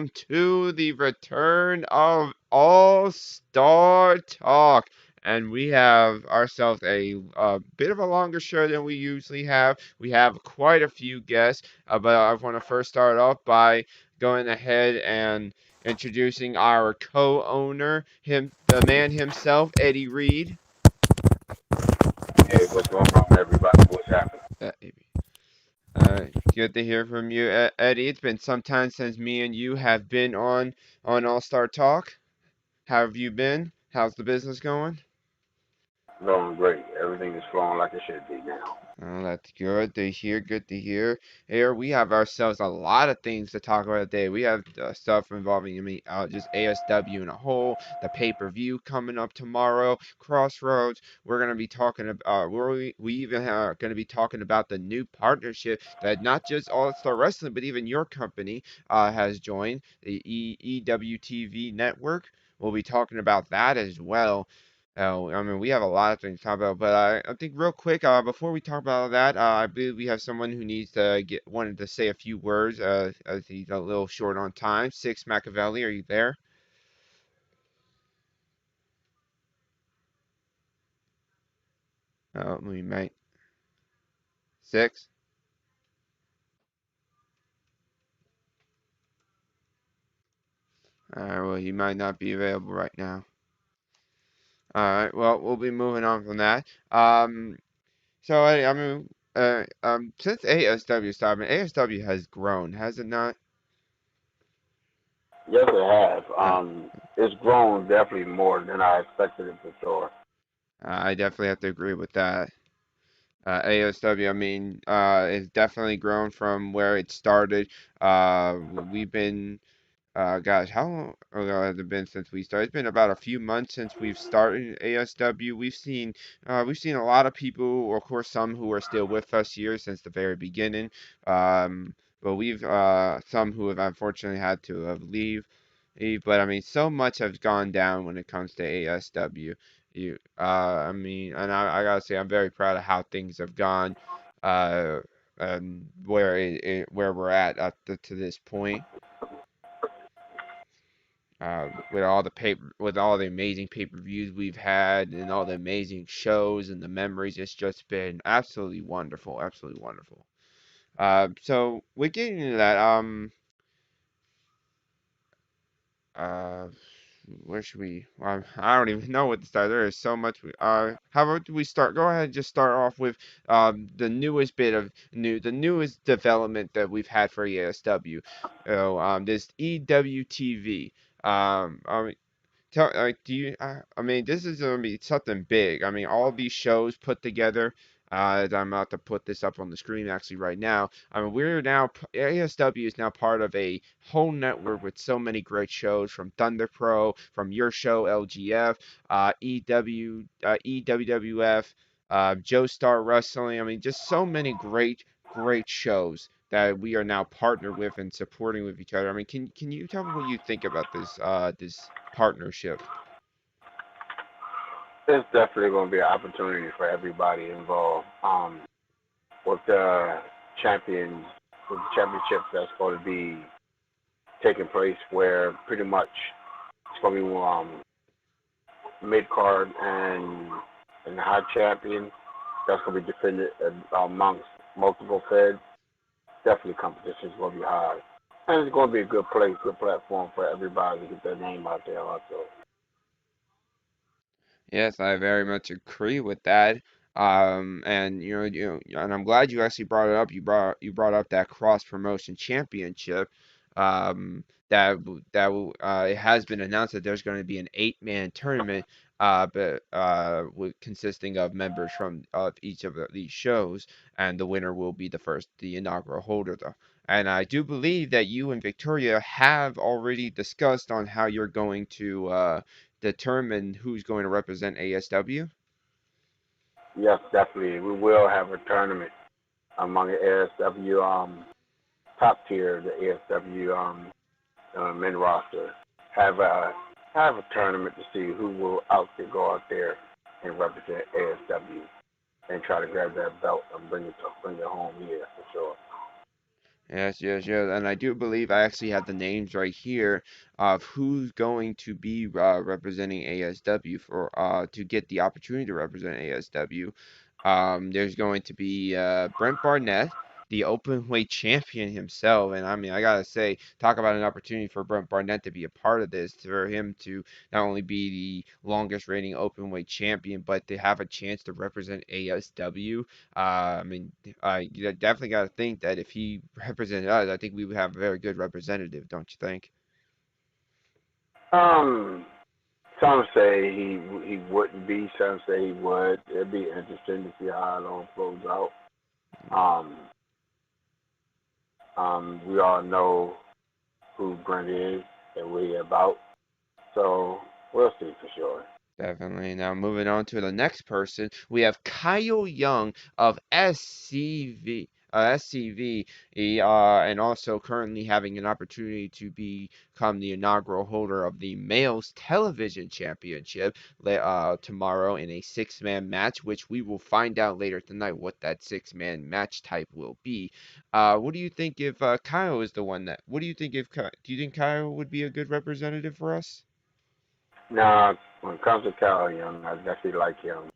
welcome to the return of All Star Talk. And we have ourselves a bit of a longer show than we usually have. We have quite a few guests, but I want to first start off by going ahead and introducing our co-owner, the man himself, Eddie Reed. Hey, what's going on, everybody? What's happening? Uh, Good to hear from you, Eddie. It's been some time since me and you have been on All Star Talk. How have you been? How's the business going? Going great. Everything is flowing like it should be now. Oh, that's good to hear. Good to hear. Here we have ourselves a lot of things to talk about today. We have stuff involving, just ASW in a whole, the pay-per-view coming up tomorrow, Crossroads. We're gonna be talking about, we even are gonna be talking about the new partnership that not just All Star Wrestling, but even your company has joined, the EWTV network. We'll be talking about that as well. Oh, I mean, we have a lot of things to talk about, but I think real quick, before we talk about that, I believe we have someone who needs to wanted to say a few words, as he's a little short on time. Six Machiavelli, are you there? Oh, we might. Six? Well, he might not be available right now. All right, well, we'll be moving on from that. So since ASW started, ASW has grown, has it not? Yes, it has. Uh, It's grown definitely more than I expected it for sure. I definitely have to agree with that. ASW, it's definitely grown from where it started. We've been, gosh, how long ago has it been since we started? It's been about a few months since we've started ASW. We've seen a lot of people, of course, some who are still with us here since the very beginning. But we've some who have unfortunately had to but so much has gone down when it comes to ASW. And I gotta say, I'm very proud of how things have gone, uh, where we're at to this point. With all the amazing pay-per-views we've had and all the amazing shows and the memories, it's just been absolutely wonderful, absolutely wonderful. So we're getting into that. Uh, where should we? I don't even know what to start. There is so much. How about we start? Go ahead and just start off with the newest bit of the newest development that we've had for ESW. This EWTV. I mean, do you? This is gonna be something big. All these shows put together. I'm about to put this up on the screen actually right now. ASW is now part of a whole network with so many great shows from Thunder Pro, from your show LGF, EWWF, Joe Star Wrestling. Just so many great shows that we are now partnered with and supporting with each other. Can you tell me what you think about this partnership? It's definitely going to be an opportunity for everybody involved. With the champions, with the championships that's going to be taking place, where pretty much it's going to be mid card and the high champion that's going to be defended amongst multiple feds. Definitely competition is going to be high. And it's going to be a good place, good platform for everybody to get their name out there also. Yes, I very much agree with that. And and I'm glad you actually brought it up. You brought up that cross promotion championship. It has been announced that there's going to be an eight-man tournament, consisting of members from of each of these shows, and the winner will be the inaugural holder, though. And I do believe that you and Victoria have already discussed on how you're going to determine who's going to represent ASW? Yes, definitely. We will have a tournament among the ASW top tier, the ASW men roster. Have a have a tournament to see who will go out there and represent ASW and try to grab that belt and bring it home here for sure. Yes, yes, yes. And I do believe I actually have the names right here of who's going to be representing ASW for to get the opportunity to represent ASW. There's going to be Brent Barnett, the open weight champion himself. And I mean, I gotta say, talk about an opportunity for Brent Barnett to be a part of this, for him to not only be the longest reigning open weight champion, but to have a chance to represent ASW. I mean, you definitely got to think that if he represented us, I think we would have a very good representative, don't you think? Um, some say he wouldn't be. Some say he would. It'd be interesting to see how it all flows out. Um, we all know who Brent is and what he about. So we'll see for sure. Definitely. Now moving on to the next person, we have Kyle Young of SCV. SCV, and also currently having an opportunity to become the inaugural holder of the Males Television Championship tomorrow in a six-man match, which we will find out later tonight what that six-man match type will be. What do you think if Kyle is the one that? What do you think if? Do you think Kyle would be a good representative for us? Now, when it comes to Kyle Young, I definitely like him.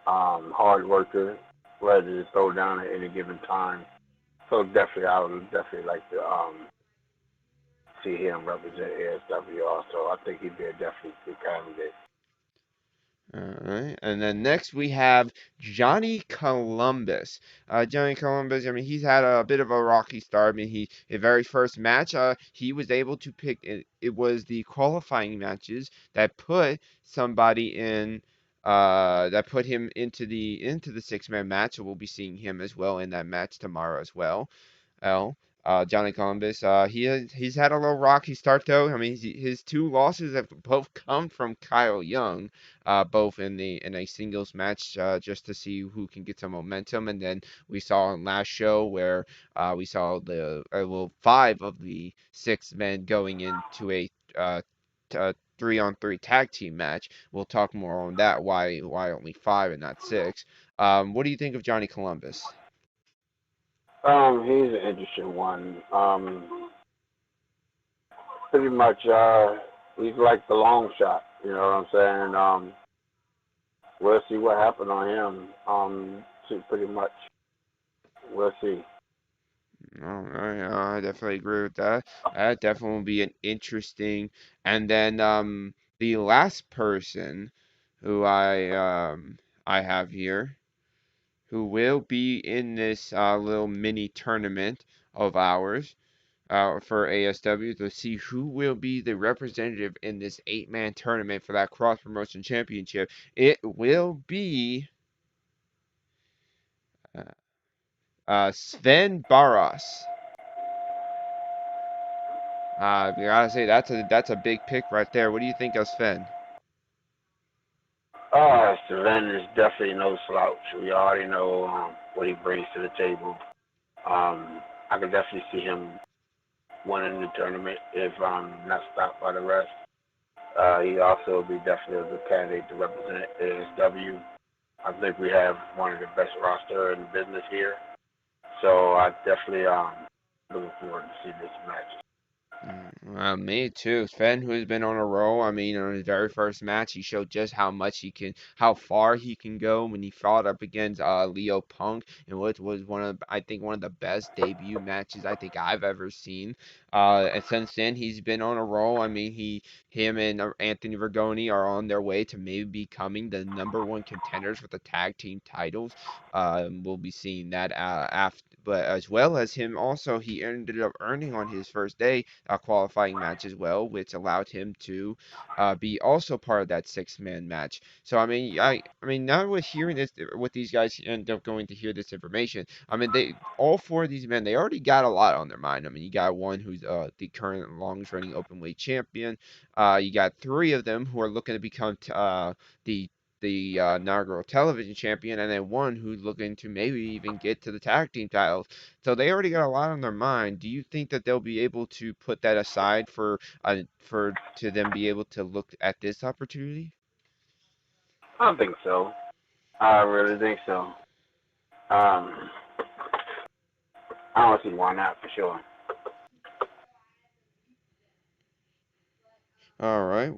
Hard worker, ready to throw down at any given time. So definitely, I would definitely like to see him represent ASW. Also, I think he'd be a definitely good candidate. All right. And then next we have Johnny Columbus. Johnny Columbus, I mean, he's had a bit of a rocky start. I mean, his very first match, he was able to pick it. It was the qualifying matches that put somebody in, that put him into the six-man match. So we'll be seeing him as well in that match tomorrow as well. L. Johnny Columbus. He's had a little rocky start though. I mean, his two losses have both come from Kyle Young, both in a singles match, just to see who can get some momentum. And then we saw in last show where we saw the well, five of the six men going into a three-on-three tag team match. We'll talk more on that. Why only five and not six? What do you think of Johnny Columbus? He's an interesting one. Pretty much, he's like the long shot. You know what I'm saying? We'll see what happened on him. Pretty much, we'll see. All right, I definitely agree with that. That definitely will be an interesting. And then the last person who I have here who will be in this little mini tournament of ours for ASW to see who will be the representative in this eight-man tournament for that cross promotion championship. It will be uh, Sven Barros. I gotta say that's a big pick right there. What do you think of Sven? Savannah is definitely no slouch. We already know what he brings to the table. I could definitely see him winning the tournament if not stopped by the rest. He also would be definitely a good candidate to represent ASW. I think we have one of the best roster in the business here. So I definitely looking forward to see this match. Well, me too. Sven, who's been on a roll. I mean, on his very first match, he showed just how much he can, how far he can go when he fought up against Leo Punk, and which was I think, one of the best debut matches I think I've ever seen. And since then, he's been on a roll. I mean, him and Anthony Vergoni are on their way to maybe becoming the number one contenders for the tag team titles. We'll be seeing that after. But as well as him, also he ended up earning on his first day a qualifying match as well, which allowed him to be also part of that six-man match. So I mean, now with hearing this, with these guys end up going to hear this information, I mean, they all four of these men, they already got a lot on their mind. I mean, you got one who's the current longest-running open weight champion. You got three of them who are looking to become the inaugural television champion, and then one who's looking to maybe even get to the tag team titles. So they already got a lot on their mind. Do you think that they'll be able to put that aside for to them be able to look at this opportunity? I don't think so. I really think so. Um, I don't see why not for sure. All right.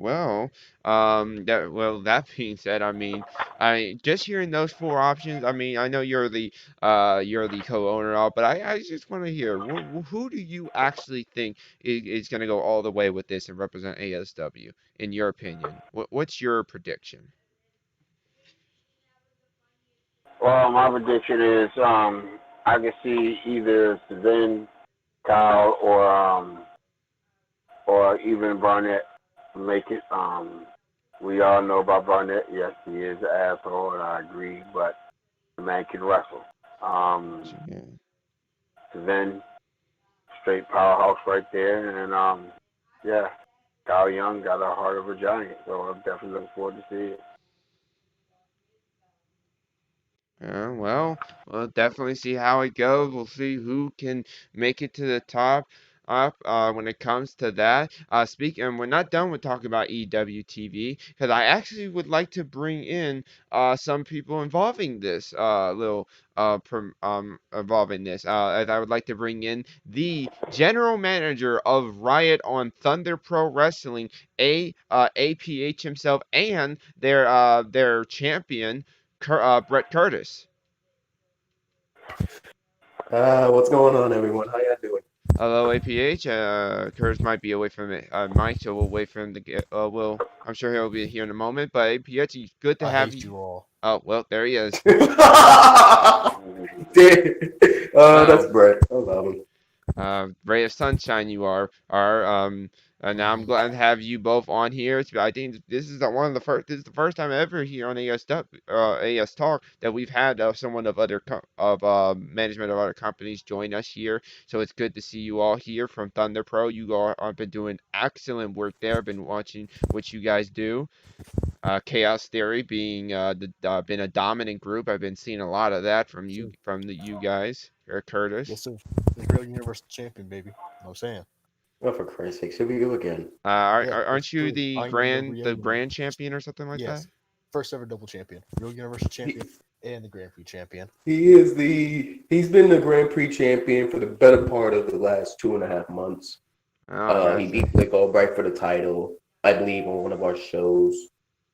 That being said, I mean, just hearing those four options. I mean, I know you're the co-owner of, but I just want to hear who do you actually think is going to go all the way with this and represent ASW in your opinion? What's your prediction? Well, my prediction is I can see either Sven, Kyle, or even Barnett make it. We all know about Barnett. Yes, he is an asshole, and I agree. But the man can wrestle. Yeah. Sven, straight powerhouse right there, and yeah, Kyle Young got a heart of a giant. So I'm definitely looking forward to see it. We'll definitely see how it goes. We'll see who can make it to the top up when it comes to that. And we're not done with talking about EWTV because I actually would like to bring in some people involving this involving this. As I would like to bring in the general manager of Riot on Thunder Pro Wrestling, APH himself, and their champion. Brett Curtis. What's going on, everyone? How y'all doing? Hello, APH. Curtis might be away from it. Mike, so we'll wait for him to get. I'm sure he'll be here in a moment. But APH, it's good to I have hate you. you all. Oh, well, there he is. Damn. That's Wow. Brett. I love him. Ray of sunshine, you are. And now I'm glad to have you both on here. I think this is one of the first. This is the first time ever here on AS Talk that we've had someone of management of other companies join us here. So it's good to see you all here from Thunder Pro. You all have been doing excellent work there. I've been watching what you guys do. Chaos Theory being been a dominant group. I've been seeing a lot of that from Yes, you sir. you guys, Curtis. Yes, sir. The real Universal Champion, baby. You know what I'm saying? Oh, for Christ's sake, here we go again. Yeah, it's Aren't you true. the I am the real grand champion or something like that? yes, first ever double champion, real Universal He, Champion, and the Grand Prix champion. he's been the Grand Prix champion for the better part of the last 2.5 months. Oh, He gotcha. beat Blake Albright for the title, I believe, on one of our shows.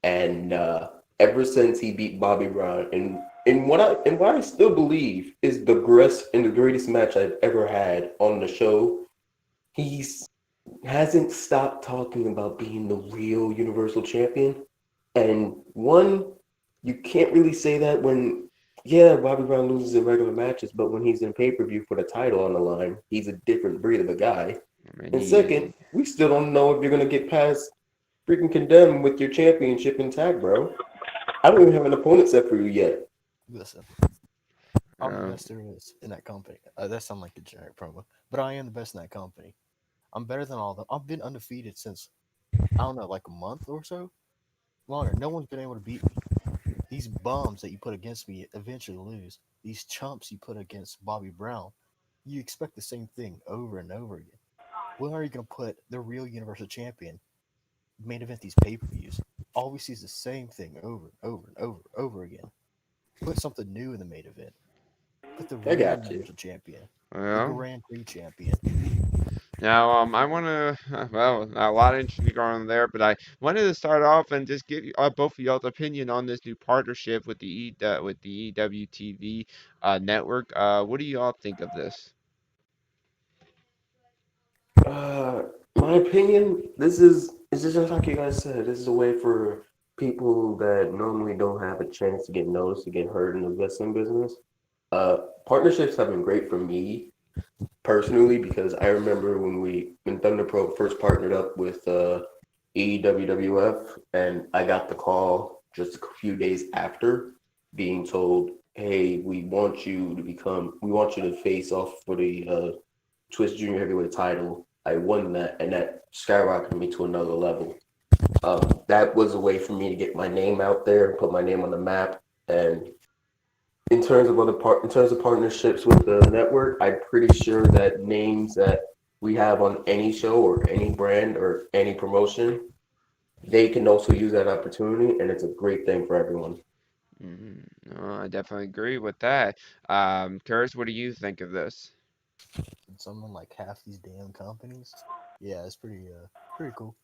And ever since he beat Bobby Brown, and what I still believe is the greatest match I've ever had on the show, he's hasn't stopped talking about being the real Universal Champion. And one, you can't really say that when, yeah, Bobby Brown loses in regular matches, but when he's in pay-per-view for the title on the line, he's a different breed of a guy. I mean, And second, we still don't know if you're gonna get past freaking Condemn with your championship intact, bro. I don't even have an opponent set for you yet. Listen, I'm the um, best there is in that company. That sounds like a generic promo, but I am the best in that company. I'm better than all of them. I've been undefeated since I don't know, like a month or so longer. No one's been able to beat me. These bums that you put against me eventually lose. These chumps you put against Bobby Brown, you expect the same thing over and over again. When are you going to put the real Universal Champion main event these pay per views? All we see is the same thing over and over and over and over again. Put something new in the main event. Put the I real got you. Universal Champion, the well, Grand Prix champion. now I want to a lot of interesting going on there, but I wanted to start off and just give you both of y'all's opinion on this new partnership with with the EWTV network. What do you all think of this? Uh, my opinion, this is just like you guys said. This is a way for people that normally don't have a chance to get noticed to get heard in the wrestling business. Partnerships have been great for me personally because I remember when Thunder Pro first partnered up with EWWF, and I got the call just a few days after being told, "Hey, we want you to face off for the Twist Junior Heavyweight title." I won that, and that skyrocketed me to another level. That was a way for me to get my name out there, put my name on the map, and in terms of partnerships with the network, I'm pretty sure that names that we have on any show or any brand or any promotion, they can also use that opportunity, and it's a great thing for everyone. No, I definitely agree with that. Curtis, what do you think of this? And someone like half these damn companies. Yeah, it's pretty cool.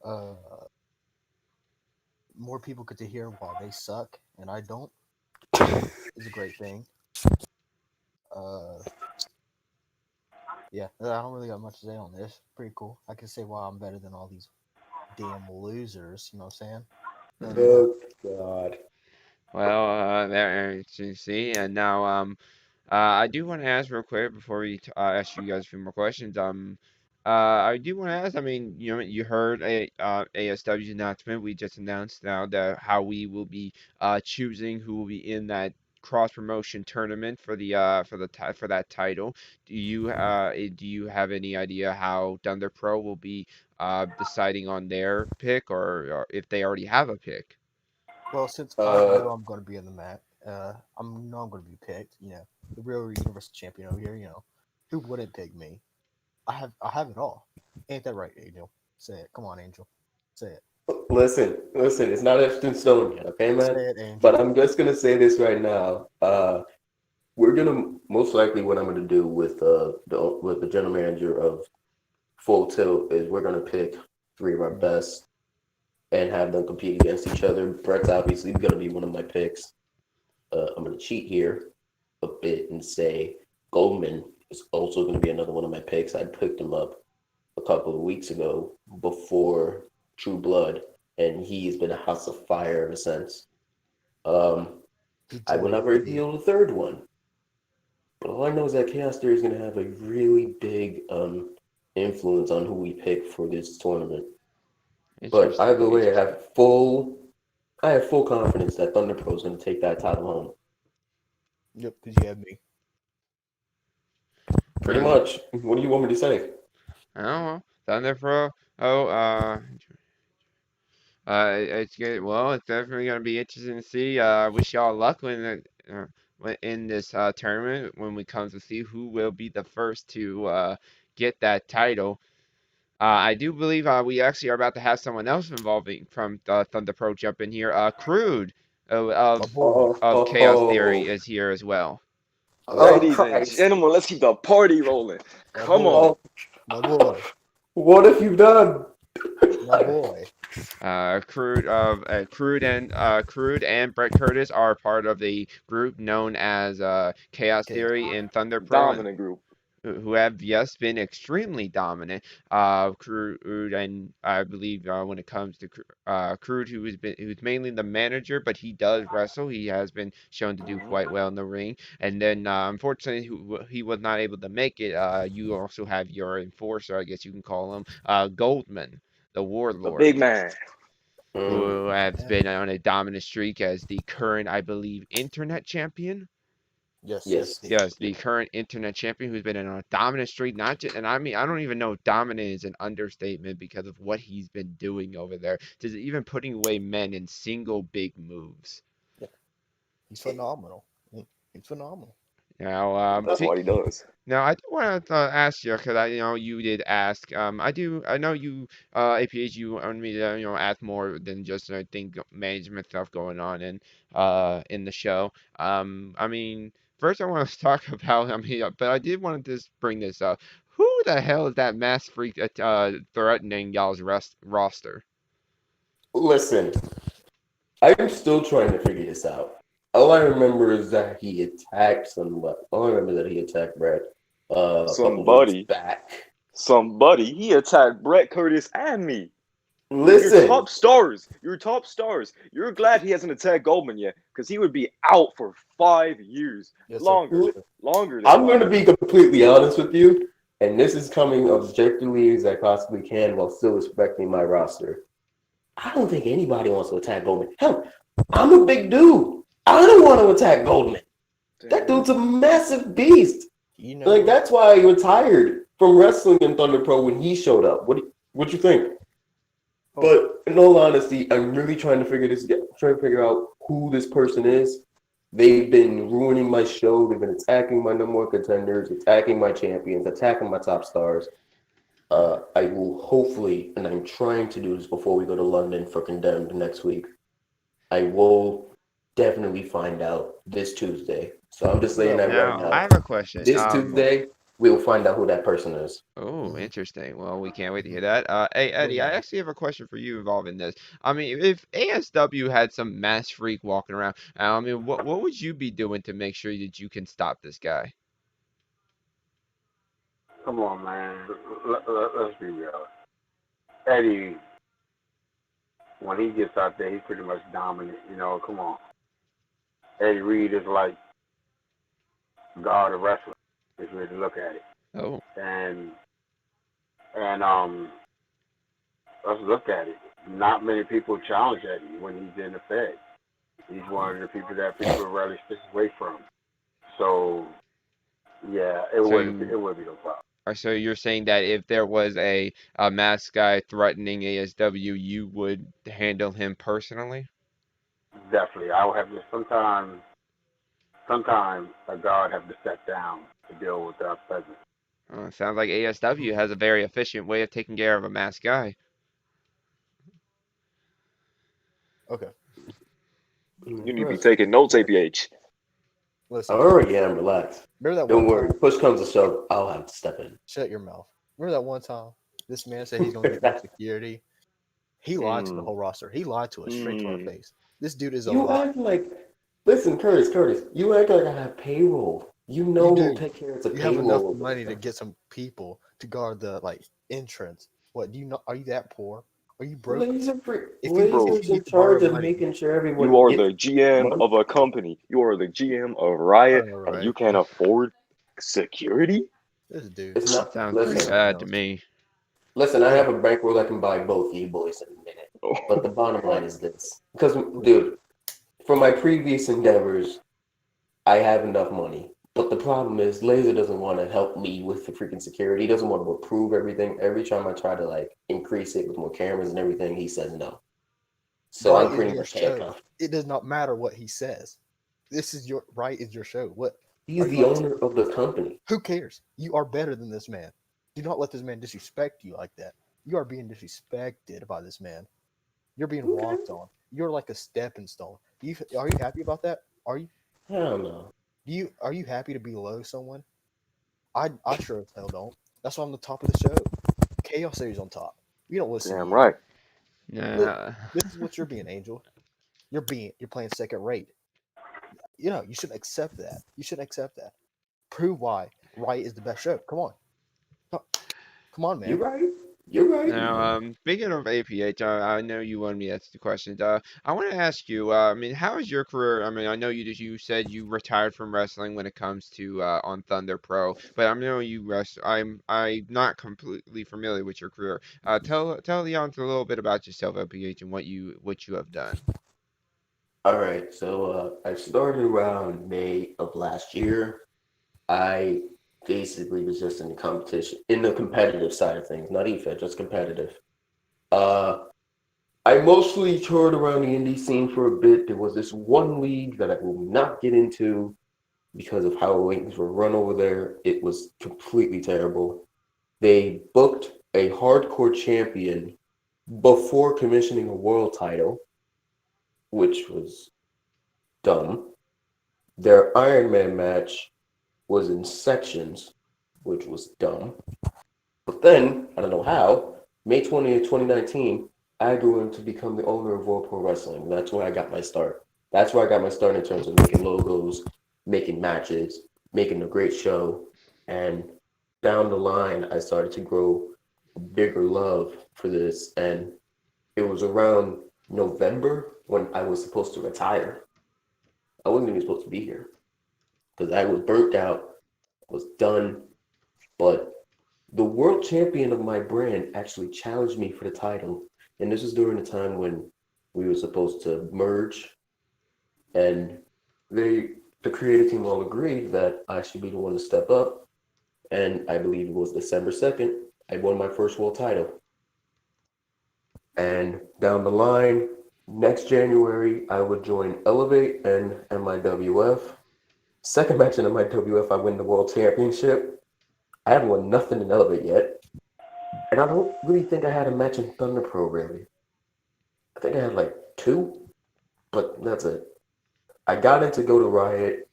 Uh, more people get to hear why they suck and I don't is a great thing. Uh, yeah, I don't really got much to say on this. Pretty cool. I can say why I'm better than all these damn losers. You know what I'm saying? Then you got Oh God. Well, there you see, and now I do want to ask real quick before we ask you guys a few more questions. I do want to ask. I mean, you know, you heard ASW's announcement. We just announced now that how we will be choosing who will be in that cross promotion tournament for that title. Do you have any idea how Thunder Pro will be deciding on their pick, or if they already have a pick? well, since I Uh, know I'm going to be in the mat, I'm know I'm going to be picked. You know, the real Universal Champion over here. You know, who wouldn't pick me? I have it all. Ain't that right, Angel? Say it. Come on, Angel. Say it. listen. It's not etched in stone yet, okay, man. Say it, But Angel. I'm just gonna say this right now. We're gonna most likely what I'm gonna do with the general manager of Full Tilt is we're gonna pick three of our Mm. best and have them compete against each other. Brett's obviously gonna be one of my picks. I'm gonna cheat here a bit and say Goldman is also gonna be another one of my picks. I picked him up a couple of weeks ago before True Blood, and he's been a house of fire ever since. Um, He I will told not reveal the third one, but all I know is that Chaos Theory is going to have a really big influence on who we pick for this tournament. But Interesting, either way, interesting. I have full confidence that Thunder Pro is going to take that title home. Yep, because you have me. Pretty much. What do you want me to say? I don't know. Thunder Pro. Oh, it's good. Well, it's definitely gonna be interesting to see. Wish y'all luck in this tournament when we come to see who will be the first to get that title. I do believe we actually are about to have someone else involving from Thunder Pro jump in here. Crude My boy. of Chaos Theory Oh, is here as well. oh Ladies and Christ. gentlemen, let's keep the party rolling. My Come boy. on. Oh, My boy. what have you done? My boy. Crude and Brett Curtis are part of the group known as Chaos Chaos. Theory and Thunder Pro, and Dominant group. who have yes been extremely dominant. Crude and I believe when it comes to Crude, who's mainly the manager, but he does wrestle. He has been shown to do Mhm. quite well in the ring. And then unfortunately, he was not able to make it. You also have your enforcer, I guess you can call him, Goldman, the The Warlord, big man. Mm, who has Yeah. been on a dominant streak as the current, I believe, internet champion. Yes. yes. Yes, Yeah. the current internet champion who's been on a dominant streak, not just, and I mean, I don't even know if dominant is an understatement because of what he's been doing over there. Just even putting away men in single big moves. Yeah. He's phenomenal. He's phenomenal. Now, That's what he does. now I do want to ask you because I, you know, you did ask. I know you, APH, you want me to, you know, ask more than just I think management stuff going on in the show. I mean, first I want to talk about. I mean, but I did want to just bring this up. Who the hell is that mass freak threatening y'all's roster? Listen, I'm still trying to figure this out. All I remember is that he attacked somebody. All I remember is that he attacked Brett a couple weeks Somebody, back. he attacked Brett Curtis and me. You're Listen, top stars. You're top stars. You're glad he hasn't attacked Goldman yet, because he would be out for 5 years. Yes, sir. Longer. Yes, sir. Longer than I'm going to 5 be years. completely honest with you, and this is coming objectively as I possibly can while still respecting my roster. I don't think anybody wants to attack Goldman. Hell, I'm a big dude. I don't want to attack Goldman. That dude's a massive beast. You know Like what? that's why I retired from wrestling in Thunder Pro when he showed up. What you think? Oh, But in all honesty, I'm really trying to figure out who this person is. They've been ruining my show. They've been attacking my number one contenders, attacking my champions, attacking my top stars. I will hopefully, and I'm trying to do this before we go to London for Condemned next week. I will definitely find out this Tuesday. So I'm just saying Bro, that right Now, I now. have a question. This Tuesday, we'll find out who that person is. Oh, mhm. interesting. Well, we can't wait to hear that. Hey, Well, Eddie, I yeah. actually have a question for you involving this. I mean, if ASW had some mass freak walking around, I mean, what would you be doing to make sure that you can stop this guy? Come on, man. Let's be real. Eddie, when he gets out there, he's pretty much dominant. Come on. Eddie Reed is like God of wrestling, if you really look at it. Oh, And and let's look at it. Not many people challenge Eddie when he's in the Fed. He's one of the people that people rarely stick away from. So yeah, it so wouldn't you, it would be no problem. so you're saying that if there was a mass guy threatening ASW, you would handle him personally? Definitely, I would have to sometimes a guard have to step down to deal with that presence. Sounds like ASW has a very efficient way of taking care of a mass guy. Okay. You need to be Chris, taking notes, APH. I Listen. already am. Relax. Remember that Don't one worry. time? Push comes to shove, I'll have to step in. Shut your mouth. Remember that one time this man said he's gonna get more security? He lied to the Mm, whole roster. He lied to us straight to our mm. face. This dude is a You lie. act like, listen, Curtis, you act like I have payroll. You You know who do. take care of the You have enough payroll of money to this. get some people to guard the entrance. What do you know? Are you that poor? Are you broke? If you Bro, Laser's in need to borrow charge of money, making sure you everyone are gets the GM money. of a company. You are the GM of Riot, all and you right. can't afford security? This dude. It's That not, sounds pretty listen, bad to Else. me. I Yeah. have a bankroll I can buy both of you boys in a minute. But the bottom line What? is this. Because, dude, for my previous endeavors, I have enough money. But the problem is, Laser doesn't want to help me with the freaking security. He doesn't want to approve everything. Every time I try to increase it with more cameras and everything, he says no. So Right I'm is pretty your much show. handcuffed. It does not matter what he says. This is your right is your show. What He's are you the like? owner of the company. Who cares? You are better than this man. Do not let this man disrespect you like that. You are being disrespected by this man. You're being Okay. walked on. You're like a stepping stone. Are you happy about that? Are you? Hell no. Are you happy to be below someone? I sure as hell don't. That's why I'm the top of the show. Chaos Series on top. We don't listen to Damn you. right. Nah. This is what you're being, Angel. You're playing second rate. You shouldn't accept that. You shouldn't accept that. Prove why Right is the best show. Come on. Come on, You're man. right. You're right. Now, speaking of APH, I know you wanted me to ask the questions. I want to ask you, I mean, how is your career? I mean, I know you said you retired from wrestling when it comes to on Thunder Pro, but I know you I'm not completely familiar with your career. Tell the audience a little bit about yourself, APH, and what you have done. All right. So I started around May of last year. I basically was just in the competition, in the competitive side of things, not EFED, just competitive. Uh, I mostly toured around the indie scene for a bit. There was this one league that I will not get into because of how things were run over there. It was completely terrible. They booked a hardcore champion before commissioning a world title, which was dumb. Their Iron Man match was in sections, which was dumb. But then, I don't know how, May 20th, 2019, I grew into become the owner of World Pro Wrestling. That's where I got my start. That's where I got my start in terms of making logos, making matches, making a great show. And down the line, I started to grow a bigger love for this. And it was around November when I was supposed to retire. I wasn't even supposed to be here because I was burnt out, was done. But the world champion of my brand actually challenged me for the title. And this was during the time when we were supposed to merge. And the creative team all agreed that I should be the one to step up. And I believe it was December 2nd, I won my first world title. And down the line, next January, I would join Elevate and MIWF. Second match in MIWF, I win the world championship. I haven't won nothing in Elevate yet. And I don't really think I had a match in Thunder Pro, really. I think I had like two, but that's it. I got into Go to Riot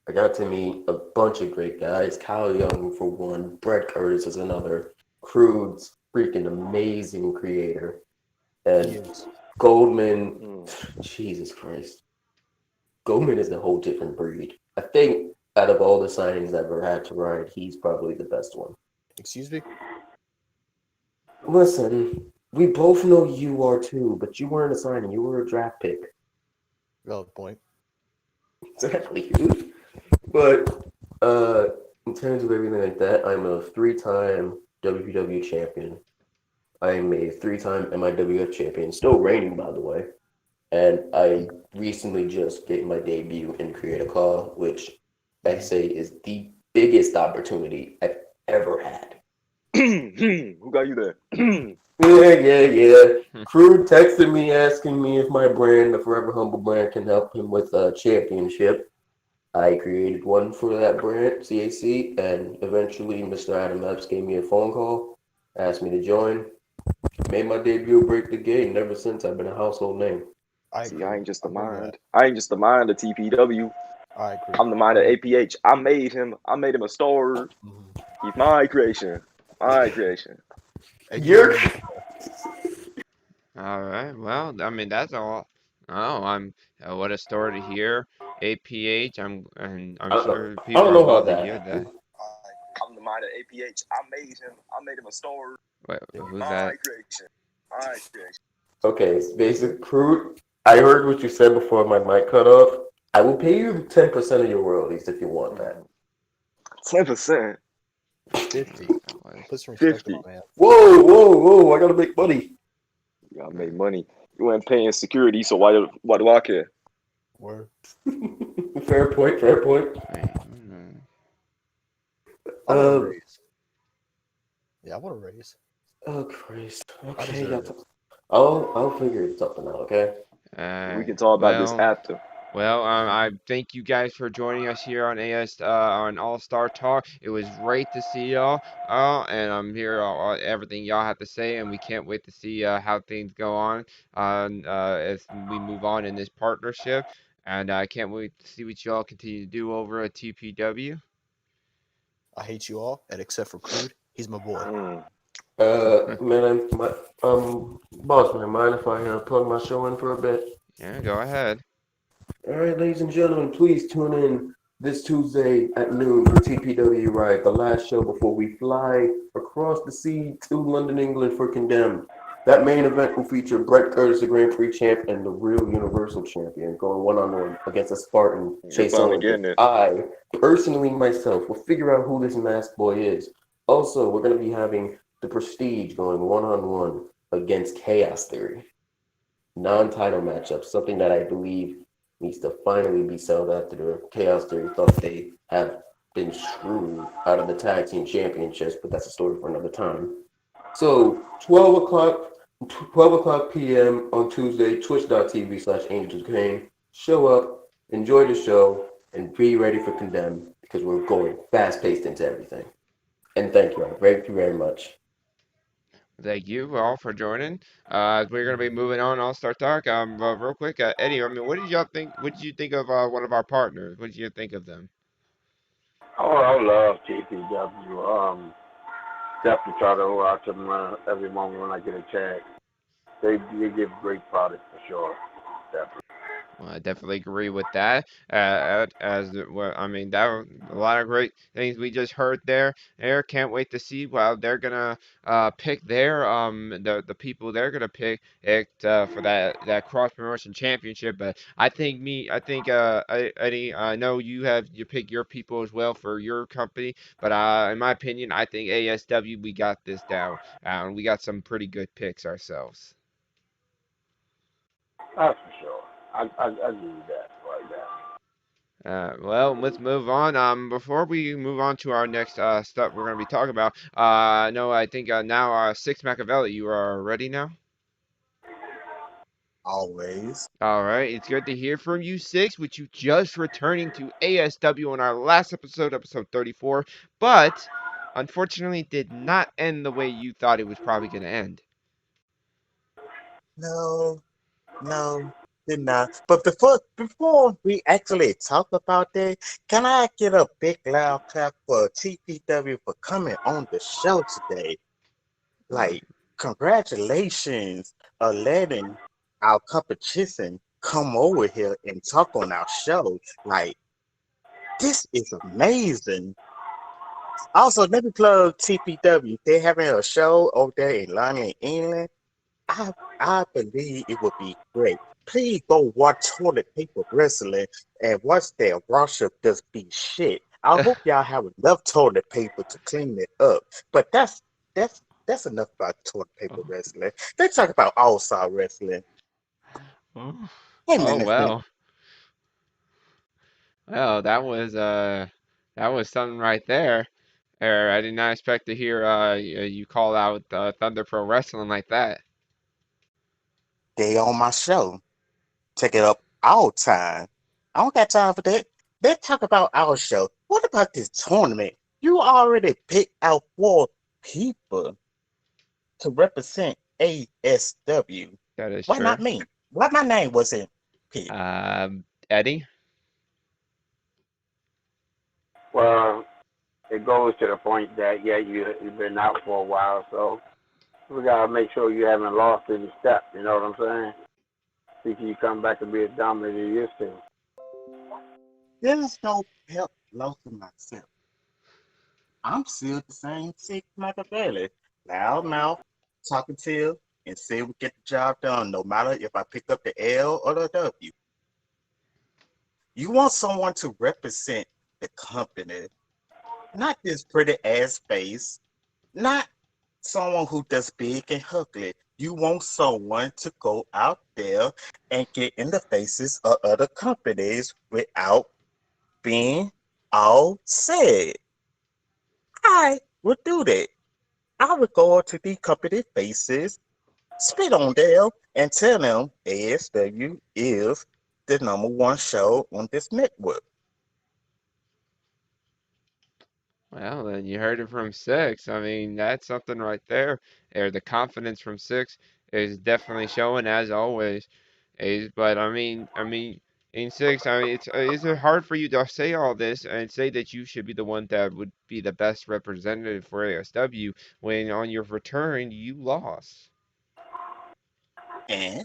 I got to meet a bunch of great guys. Kyle Young for one, Brett Curtis is another. Crude's freaking amazing creator, He and is. Goldman. Mm. Jesus Christ, Goldman is a whole different breed. I think out of all the signings I've ever had to ride, he's probably the best one. Excuse me? Listen, we both know you are too, but you weren't a signing. You were a draft pick. Valid point. Exactly. But in terms of everything like that, I'm a three-time WPW champion. I'm a three-time MIWF champion, still reigning, by the way. And I recently just gave my debut in Create a Call, which I say is the biggest opportunity I've ever had. Who got you there? Yeah. Crew texted me asking me if my brand, the Forever Humble brand, can help him with a championship. I created one for that brand, CAC, and eventually Mr. Adam Epps gave me a phone call, asked me to join. Made my debut, break the game. Ever since, I've been a household name. I See, agree. I ain't just the I remember mind. that. I ain't just the mind of TPW. I agree. I'm the mind of APH. I made him. I made him a star. Mhm. He's my creation. My creation. Hey, you You're remember? All right. Well, I mean that's all. Oh, I'm what a story to hear. APH. I'm I don't know. sure I people don't are know how glad to that hear that. happened. I'm the mind of APH. I made him. I made him a star. Wait, Yeah. who's My that? creation. My creation. Okay, it's basic Crew. I heard what you said before my mic cut off. I will pay you 10% of your royalties if you want that. 10%. 50. That was Put some respect on 50. my man. Whoa! I gotta make money. You gotta make money. You ain't paying security, so why do I care? Word. Fair point. Fair point. wait. I want a Uh, raise. Yeah, I want a raise. oh Christ. I Okay, deserve it. I'll figure something out. Okay. We Uh, can talk about this well, after. I thank you guys for joining us here on on All Star Talk. It was great to see y'all. And I'm here everything y'all have to say, and we can't wait to see how things go on as we move on in this partnership. And I can't wait to see what y'all continue to do over at TPW. I hate you all, and except for Crude, he's my boy. Mm. Man, boss man, mind if I plug my show in for a bit? Yeah, go ahead. All right, ladies and gentlemen, please tune in this Tuesday at noon for TPW Ride, the last show before we fly across the sea to London, England for Condemned. That main event will feature Brett Curtis, the Grand Prix champ, and the real Universal champion, going one-on-one against a Spartan, You're Chase finally Owens. getting it. I, personally myself, will figure out who this masked boy is. Also, we're going to be having the Prestige going one-on-one against Chaos Theory. Non-title matchup, something that I believe needs to finally be settled after the Chaos Theory thought they have been screwed out of the tag team championships, but that's a story for another time. So 12 o'clock p.m. on Tuesday, twitch.tv/Angels Game. Show up, enjoy the show, and be ready for Condemned because we're going fast paced into everything. And thank you all. Thank you very much. Thank you all for joining. We're gonna be moving on All Star Talk. Real quick, Eddie. I mean, what did y'all think? What did you think of one of our partners? What did you think of them? Oh, I love TPW. Definitely try to watch them every moment when I get a chance. They give great products for sure. Definitely. Well, I definitely agree with that. Well, I mean, that was a lot of great things we just heard there. There, can't wait to see. Well, they're gonna pick their the people they're gonna pick it for that cross promotion championship. But I think Eddie, I know you pick your people as well for your company. But in my opinion, I think ASW we got this down. We got some pretty good picks ourselves. That's for sure. I give you that right now. Well, let's move on. Before we move on to our next stuff we're going to be talking about, no, I think now Six Machiavelli, you are ready now? Always. All right, it's good to hear from you, Six, with you just returning to ASW on our last episode, episode 34, but unfortunately did not end the way you thought it was probably going to end. No, no. But before we actually talk about that, can I get a big loud clap for TPW for coming on the show today? Like, congratulations on letting our competition come over here and talk on our show. Like, this is amazing. Also, let me plug TPW. They're having a show over there in London, England. I believe it would be great. Please go watch Toilet Paper Wrestling and watch their roster just be shit. I hope y'all have enough toilet paper to clean it up. But that's enough about toilet paper Oh, wrestling. Let's talk about all-star wrestling. oh, Hey oh, man, well. Well, that was something right there. I did not expect to hear you call out Thunder Pro Wrestling like that. they on my show. Take it up all time. I don't got time for that. Let's talk about our show. What about this tournament? You already picked out 4 people to represent ASW. That is Why not true. me? Why my name wasn't picked? Eddie? Well, it goes to the point that yeah, you've been out for a while, so we gotta make sure you haven't lost any step. You know what I'm saying? See if you come back and be as dominant as you used to. There's no help lost in myself. I'm still the same Six Machiavelli. Loud mouth, talking to, and say we get the job done, no matter if I pick up the L or the W. You want someone to represent the company, not this pretty ass face, not someone who does big and ugly. You want someone to go out there and get in the faces of other companies without being all said. I would do that. I would go to the company faces, spit on them, and tell them ASW is the #1 show on this network. Well, then you heard it from Six. I mean, that's something right there. The confidence from Six is definitely showing as always. But in Six, I mean, is it hard for you to say all this and say that you should be the one that would be the best representative for ASW when on your return you lost? And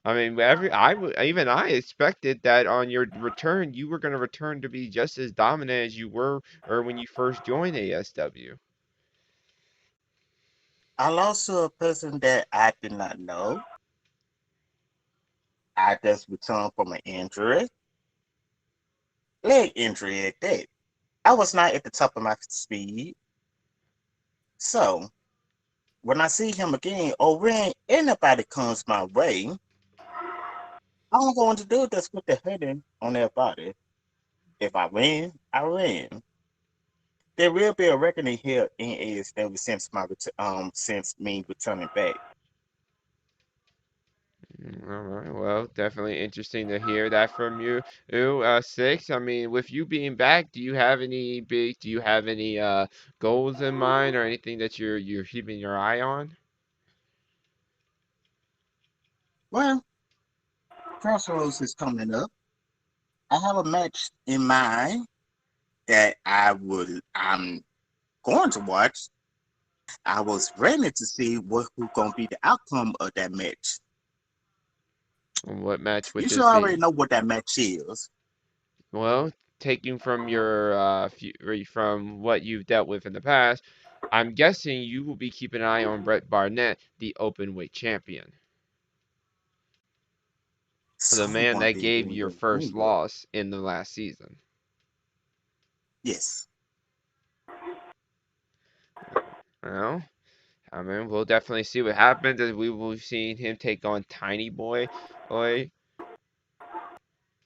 I mean, even I expected that on your return you were going to return to be just as dominant as you were or when you first joined ASW. I lost to a person that I did not know. I just returned from an injury, leg injury at that. I was not at the top of my speed. So when I see him again, or when anybody comes my way, all I'm going to do is just put the hurting on their body. If I win, I win. There will be a reckoning here in ASW since me returning back. All right. Well, definitely interesting to hear that from you. Ooh, Six. I mean, with you being back, do you have any goals in mind or anything that you're keeping your eye on? Well, Crossroads is coming up. I have a match in mind that I'm going to watch. I was ready to see who's gonna be the outcome of that match. What match would You should this already be? know what that match is. Well, taking from your from what you've dealt with in the past, I'm guessing you will be keeping an eye on Brett Barnett, the open weight champion, the man Someone that be gave you doing your your first homework. loss in the last season. Yes. Well, I mean, we'll definitely see what happens as we will see him take on Tiny Boy. Oi,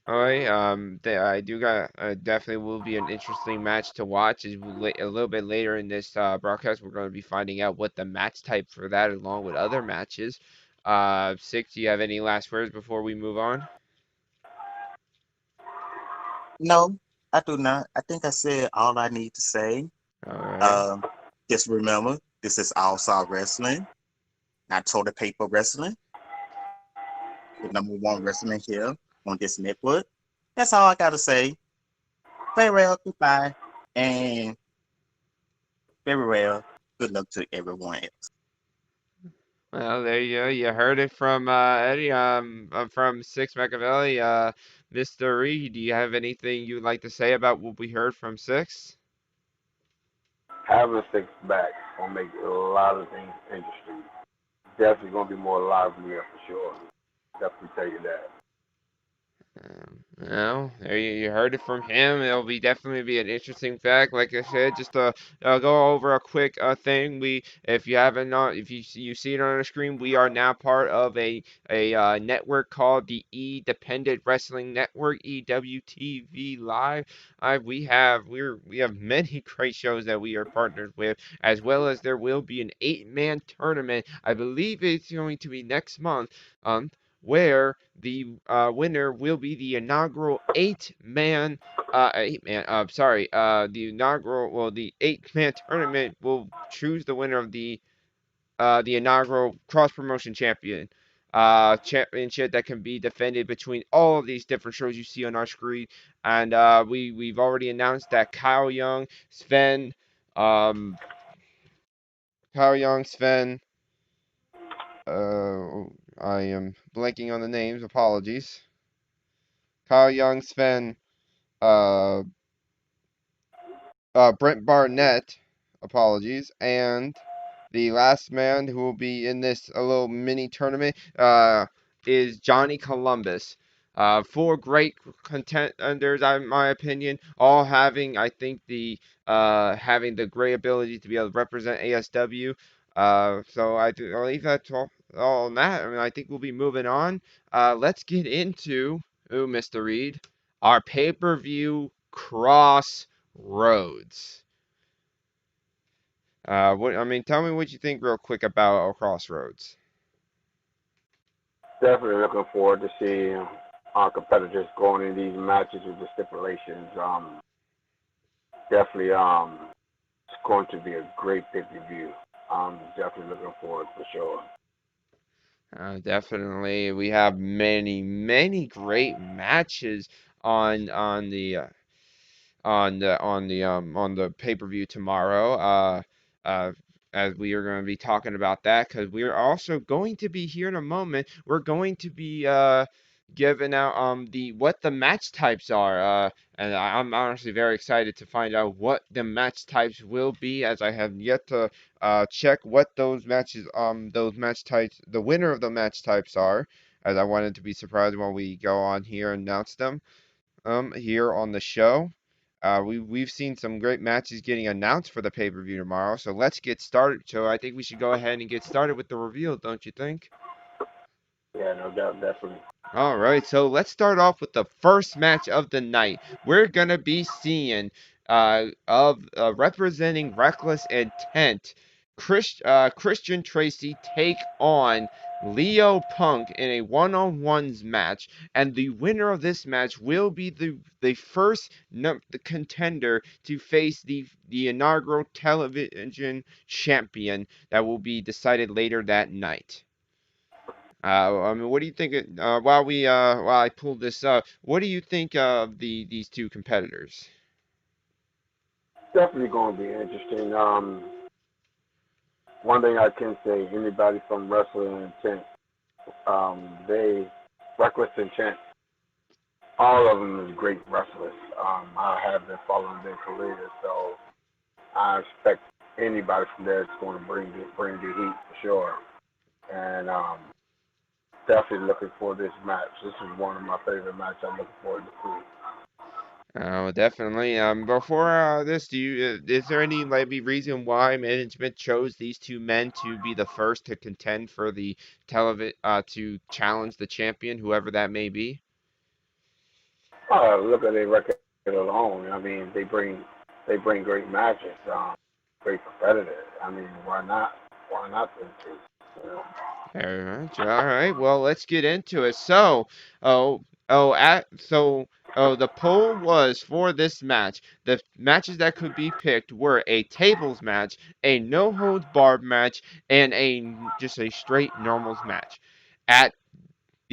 oi. I do got definitely will be an interesting match to watch. A little bit later in this broadcast, we're going to be finding out what the match type for that, along with other matches. Six, do you have any last words before we move on? No, I do not. I think I said all I need to say. All right. Um, just remember, this is All Star Wrestling, not toilet paper wrestling. the #1 wrestling here on this network. That's all I gotta say. Farewell, goodbye, and very well. Good luck to everyone else. Well, there you go. You heard it from Eddie. From Six Machiavelli. Mr. Reed, do you have anything you would like to say about what we heard from Six? Having six back gonna make a lot of things interesting. Definitely gonna be more livelier for sure. Definitely tell you that. Well, there you heard it from him. It'll be definitely be an interesting fact. Like I said, just to go over a quick thing. If you haven't, if you see it on the screen, we are now part of a network called the Independent Wrestling Network, EWTV Live. We have many great shows that we are partnered with, as well as there will be an 8-man tournament. I believe it's going to be next month. Where the winner will be the inaugural the 8-man tournament will choose the winner of the inaugural cross promotion championship that can be defended between all of these different shows you see on our screen. And we've already announced that Kyle Young, Sven, I am blanking on the names. Apologies. Kyle Young, Sven, uh, Brent Barnett. Apologies, and the last man who will be in this a little mini tournament is Johnny Columbus. Four great contenders, in my opinion, all having, I think, having the great ability to be able to represent ASW. So I believe that's all on that. I mean, I think we'll be moving on. Let's get into, Mr. Reed, our pay-per-view Crossroads. Tell me what you think real quick about Crossroads. Definitely looking forward to seeing our competitors going in these matches with the stipulations. Definitely, it's going to be a great pay-per-view. I'm definitely looking forward for sure. Definitely, we have many great matches on the pay-per-view tomorrow. Uh, as we are going to be talking about that, because we are also going to be here in a moment. We're going to be giving out what the match types are. And I'm honestly very excited to find out what the match types will be, as I have yet to check what those match types, the winner of the match types are, as I wanted to be surprised when we go on here and announce them here on the show. We've seen some great matches getting announced for the pay-per-view tomorrow, so let's get started. So I think we should go ahead and get started with the reveal, don't you think? Yeah, no doubt, definitely. All right, so let's start off with the first match of the night. We're gonna be seeing representing Reckless Intent, Christian Tracy take on Leo Punk in a one-on-ones match, and the winner of this match will be the first the contender to face the inaugural television champion that will be decided later that night. What do you think? While I pull this up, what do you think of these two competitors? Definitely going to be interesting. One thing I can say, anybody from Wrestling Intent, they Reckless Intent, all of them is great wrestlers. I have been following their careers, so I expect anybody from there is going to bring the heat for sure. And definitely looking for this match. This is one of my favorite matches. I'm looking forward to see. Definitely. Before this, is there any maybe reason why management chose these two men to be the first to contend for the to challenge the champion, whoever that may be? Look at their record alone. I mean, they bring great matches, great competitors. I mean, why not? Why not them two? You know? All right. Well, let's get into it. So, oh, the poll was for this match. The matches that could be picked were a tables match, a no holds barred match, and just a straight normals match. At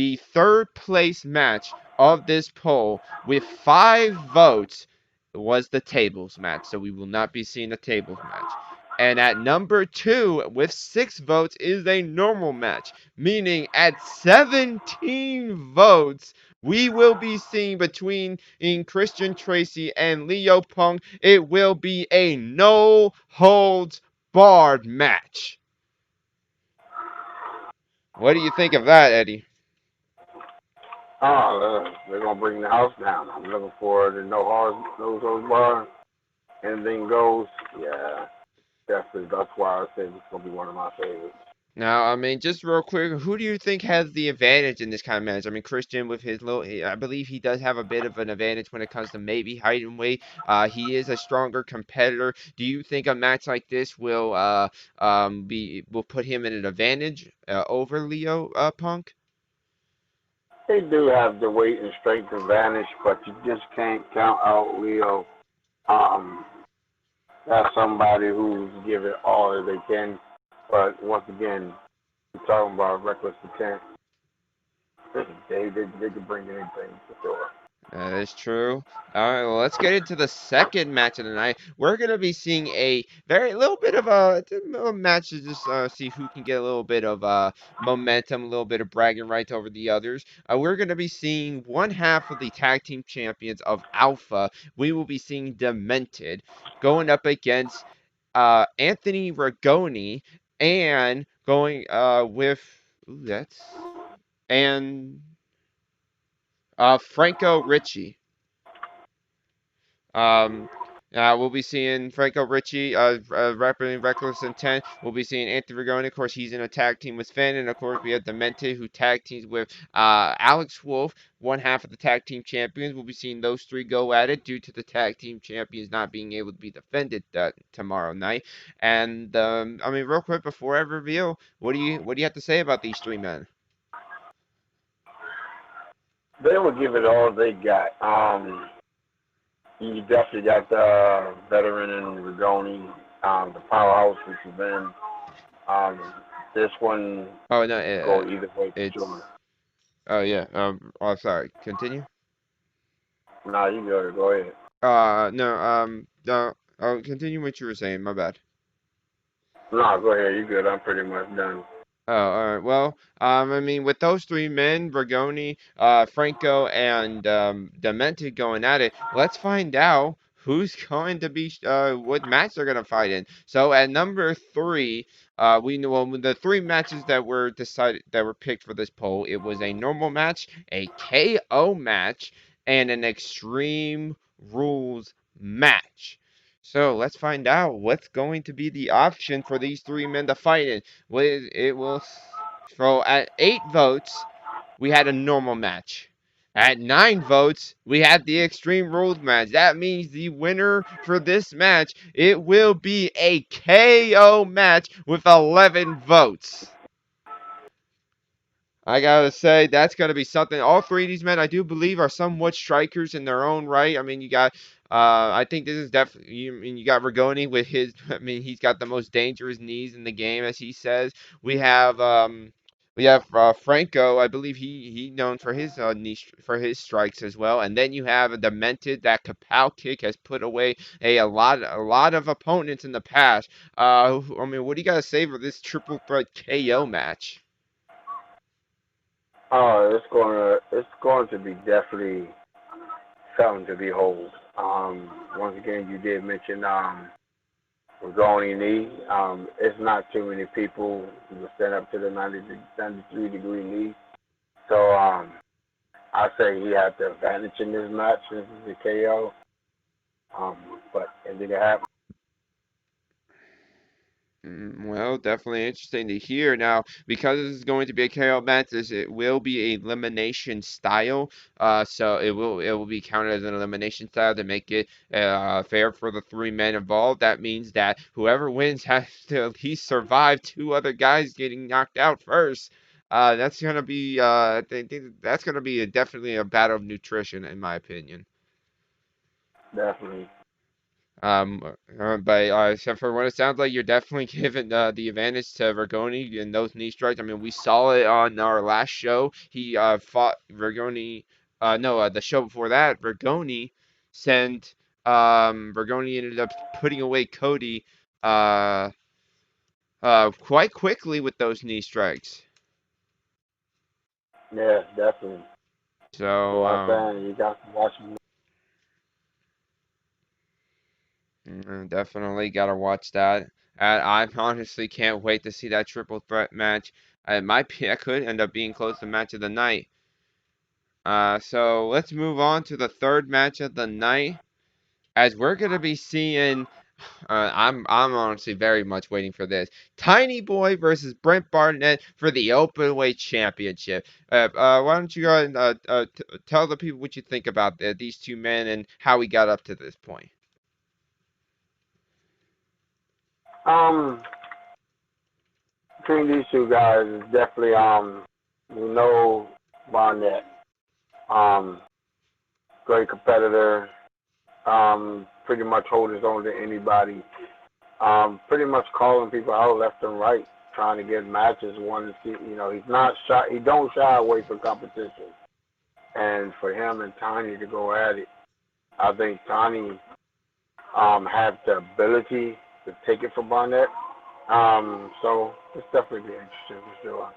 the third place match of this poll with 5 votes was the tables match. So we will not be seeing a tables match. And at number 2 with 6 votes is a normal match, meaning at 17 votes, we will be seeing between Christian Tracy and Leo Punk. It will be a no holds barred match. What do you think of that, Eddie? They're gonna bring the house down. I'm looking forward to no holds barred. Anything goes. Yeah, definitely. That's why I said it's gonna be one of my favorites. Now, I mean, just real quick, who do you think has the advantage in this kind of match? I mean, Christian with his little, I believe he does have a bit of an advantage when it comes to maybe height and weight. He is a stronger competitor. Do you think a match like this will will put him in an advantage over Leo Punk? They do have the weight and strength advantage, but you just can't count out Leo. That's somebody who's given all that they can. But once again, we're talking about reckless intent. They can bring anything for sure. That is true. All right, well, let's get into the second match of the night. We're gonna be seeing a little bit of a match to just see who can get a little bit of momentum, a little bit of bragging rights over the others. We're gonna be seeing one half of the tag team champions of Alpha. We will be seeing Demented going up against Anthony Ragoni and going with Franco Ricci. We'll be seeing Franco Ricci representing Reckless Intent. We'll be seeing Anthony Ragoni. Of course, he's in a tag team with Finn. And, of course, we have Demented, who tag teams with Alex Wolf, one half of the tag team champions. We'll be seeing those three go at it due to the tag team champions not being able to be defended tomorrow night. And, I mean, real quick, before I reveal, what do you have to say about these three men? They will give it all they got. You definitely got the veteran in Ragoni, the powerhouse, which has been. This one Oh no, go either way. it's. Sure. Oh yeah. Oh, sorry. Continue. Nah, you go ahead. No. No. Oh, continue what you were saying. My bad. Nah, go ahead. You good? I'm pretty much done. Oh, all right. Well, I mean, with those three men, Ragoni, Franco, and Demented going at it, let's find out who's going to be, what match they're going to fight in. So at number 3, we know the 3 matches that were picked for this poll. It was a normal match, a KO match, and an Extreme Rules match. So let's find out what's going to be the option for these 3 men to fight in. So at 8 votes, we had a normal match. At 9 votes, we had the Extreme Rules match. That means the winner for this match, it will be a KO match with 11 votes. I gotta say, that's gonna be something. All 3 of these men, I do believe, are somewhat strikers in their own right. I mean, you got, I think this is definitely, you got Ragoni with his, I mean, he's got the most dangerous knees in the game, as he says. We have, Franco. I believe he known for his for his strikes as well. And then you have a Demented. That Kapow kick has put away a lot of opponents in the past. I mean, what do you gotta say for this triple threat KO match? Oh, it's going to be definitely something to behold. Once again, you did mention Ragoni knee. It's not too many people who will stand up to the 93-degree knee. So I say he had the advantage in this match. This is a KO. But it didn't happen. Well, definitely interesting to hear. Now, because this is going to be a KO match, it will be a elimination style. So it will be counted as an elimination style to make it fair for the 3 men involved. That means that whoever wins has to at least survive 2 other guys getting knocked out first. That's gonna be I think that's gonna be definitely a battle of nutrition, in my opinion. Definitely. But except for what it sounds like, you're definitely giving the advantage to Vergoni in those knee strikes. I mean, we saw it on our last show. He fought Vergoni. No, the show before that, Vergoni sent. Vergoni ended up putting away Cody. Uh, quite quickly with those knee strikes. Yeah, definitely. That's So, what I'm saying. You got to watch him. definitely gotta watch that. I honestly can't wait to see that triple threat match. It might be, it could end up being close to match of the night. So let's move on to the third match of the night, as we're gonna be seeing. I'm honestly very much waiting for this. Tiny Boy versus Brent Barnett for the Openweight Championship. Why don't you go ahead and tell the people what you think about these two men and how we got up to this point. Um, Between these two guys is definitely we know Barnett. Um, Great competitor. Pretty much hold his own to anybody. Pretty much calling people out left and right, trying to get matches. Want to see, he's not shy. He don't shy away from competition. And for him and Tiny to go at it, I think Tiny have the ability to take it from Barnett. So it's definitely be interesting for sure.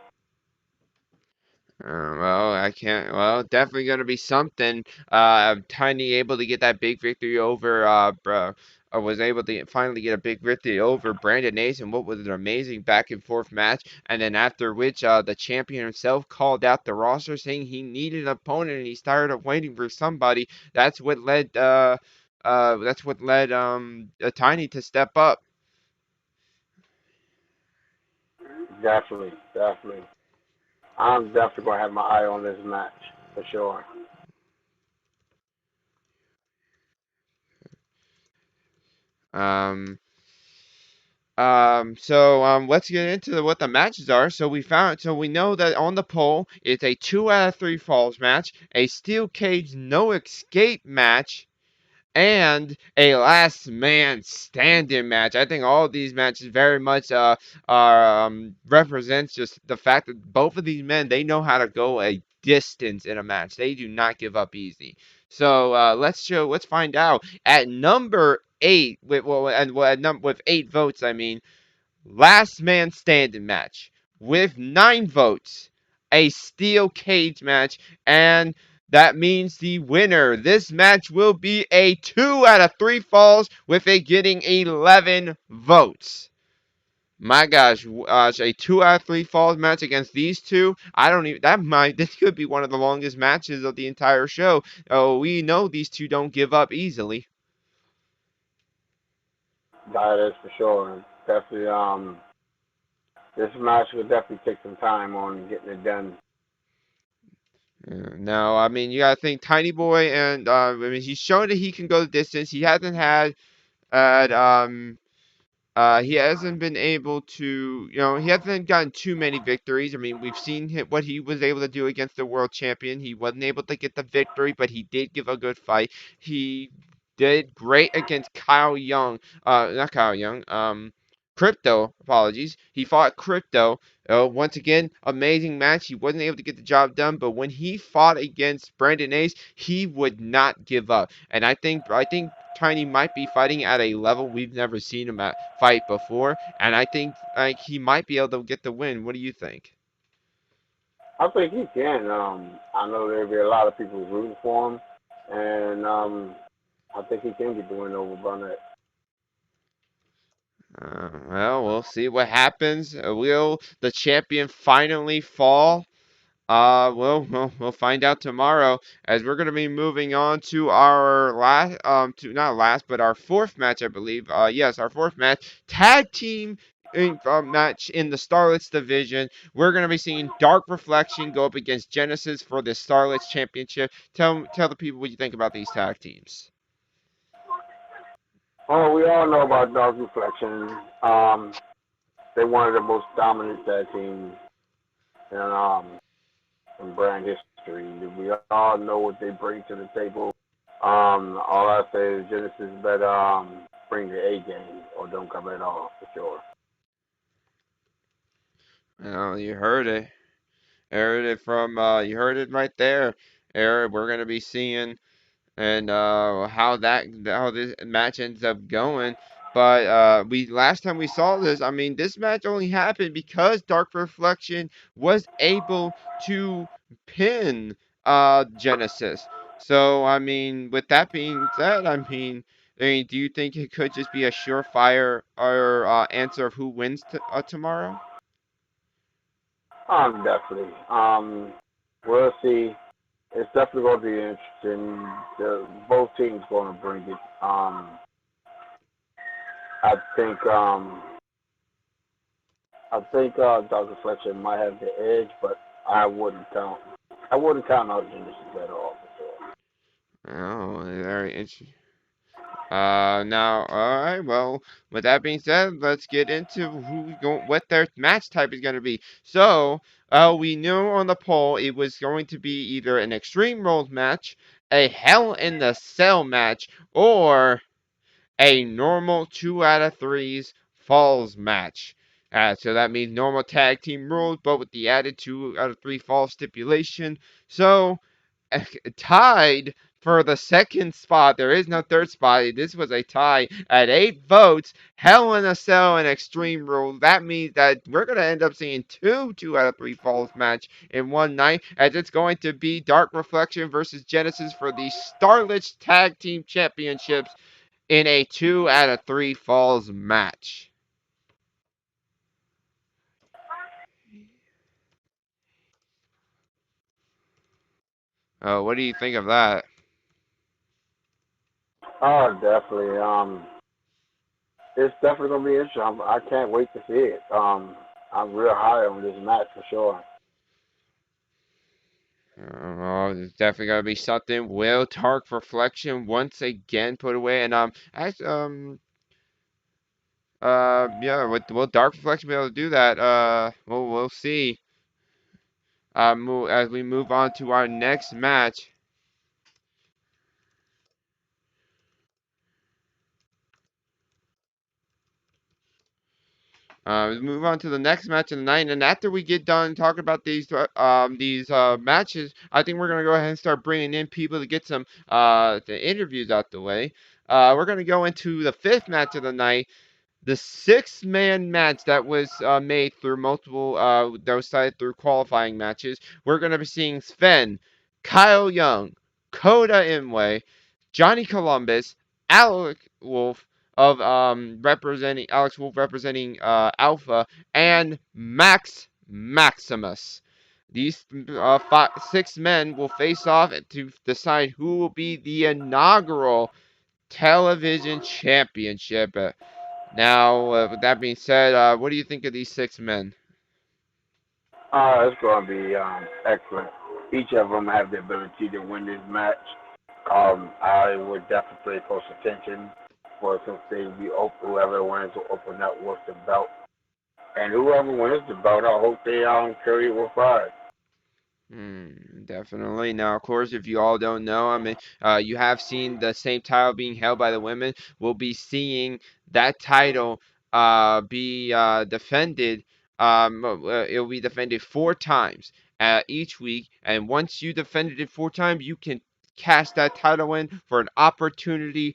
Well, I can't. Well, definitely gonna be something. Tiny able to get that big victory over. Was able to finally get a big victory over Brandon Ace, and what was an amazing back and forth match. And then after which, the champion himself called out the roster, saying he needed an opponent and he's tired of waiting for somebody. That's what led. Tiny to step up. Definitely, definitely. I'm definitely gonna have my eye on this match for sure. Um. Let's get into what the matches are. So we know that on the poll, it's a 2 out of 3 falls match, a steel cage no escape match, and a last man standing match. I think all of these matches very much are represents just the fact that both of these men, they know how to go a distance in a match. They do not give up easy. So let's find out at number 8 with 8 votes. I mean, last man standing match with 9 votes, a steel cage match, and that means the winner. This match will be a 2 out of 3 falls with it getting 11 votes. My gosh, a 2 out of 3 falls match against these two. I don't even. This could be one of the longest matches of the entire show. Oh, we know these two don't give up easily. That is for sure. Definitely. This match will definitely take some time on getting it done. No, I mean you gotta think Tiny Boy, and I mean he's shown that he can go the distance. He hasn't had at he hasn't been able to, he hasn't gotten too many victories. I mean, we've seen what he was able to do against the world champion. He wasn't able to get the victory, but he did give a good fight. He did great against Kyle Young. Not Kyle Young. Crypto. Apologies. He fought Crypto. Once again, amazing match. He wasn't able to get the job done, but when he fought against Brandon Ace, he would not give up. And I think Tiny might be fighting at a level we've never seen him fight before, and I think like he might be able to get the win. What do you think? I think he can. I know there'll be a lot of people rooting for him, and I think he can get the win over Barnett. Well, we'll see what happens. Will the champion finally fall? We'll find out tomorrow, as we're gonna be moving on to our last, to not last, but our fourth match, I believe. Yes, our fourth match, tag team match in the Starlets division. We're gonna be seeing Dark Reflection go up against Genesis for the Starlets Championship. Tell the people what you think about these tag teams. Oh, we all know about Dark Reflection. They're one of the most dominant tag teams in brand history. We all know what they bring to the table. All I say is Genesis better bring the A game or don't come at all for sure. Well, you heard it. Heard it from you heard it right there. Eric, we're gonna be seeing and how this match ends up going. But we last time we saw this, I mean, this match only happened because Dark Reflection was able to pin Genesis. So I mean, with that being said, I mean, do you think it could just be a surefire or answer of who wins tomorrow? Definitely. We'll see. It's definitely going to be interesting. Both teams going to bring it. I think Dr. Fletcher might have the edge, but I wouldn't count. I wouldn't count out Genesis at all for sure. Oh, very interesting. Now, all right. Well, with that being said, let's get into what their match type is going to be. So, we knew on the poll it was going to be either an Extreme Rules match, a Hell in the Cell match, or a normal 2 out of 3s falls match. So that means normal tag team rules, but with the added 2 out of 3 falls stipulation. So tied for the second spot. There is no third spot. This was a tie at 8 votes. Hell in a Cell and Extreme Rules. That means that we're going to end up seeing 2 out of 3 falls match in one night, as it's going to be Dark Reflection versus Genesis for the Starlets Tag Team Championships in a 2 out of 3 falls match. What do you think of that? Oh, definitely. It's definitely gonna be interesting. I can't wait to see it. I'm real high on this match for sure. Oh, there's definitely gonna be something. Will Dark Reflection once again put away? And yeah, will Dark Reflection be able to do that? We'll see. As we move on to our next match. We move on to the next match of the night, and after we get done talking about these matches, I think we're gonna go ahead and start bringing in people to get some the interviews out the way. We're gonna go into the 5th match of the night, the 6-man match that was made through multiple that was decided through qualifying matches. We're gonna be seeing Sven, Kyle Young, Kota Imwe, Johnny Columbus, Alex Wolf representing Alpha, and Max Maximus. These 6 men will face off to decide who will be the inaugural television championship. Now, with that being said, what do you think of these 6 men? It's going to be excellent. Each of them have the ability to win this match. I would definitely pay close attention for since they be open. Whoever wins will open up with the belt, and whoever wins the belt, I hope they carry it with pride. Definitely. Now, of course, if you all don't know, I mean, you have seen the same title being held by the women. We'll be seeing that title be defended. It'll be defended 4 times each week, and once you defended it 4 times, you can cash that title in for an opportunity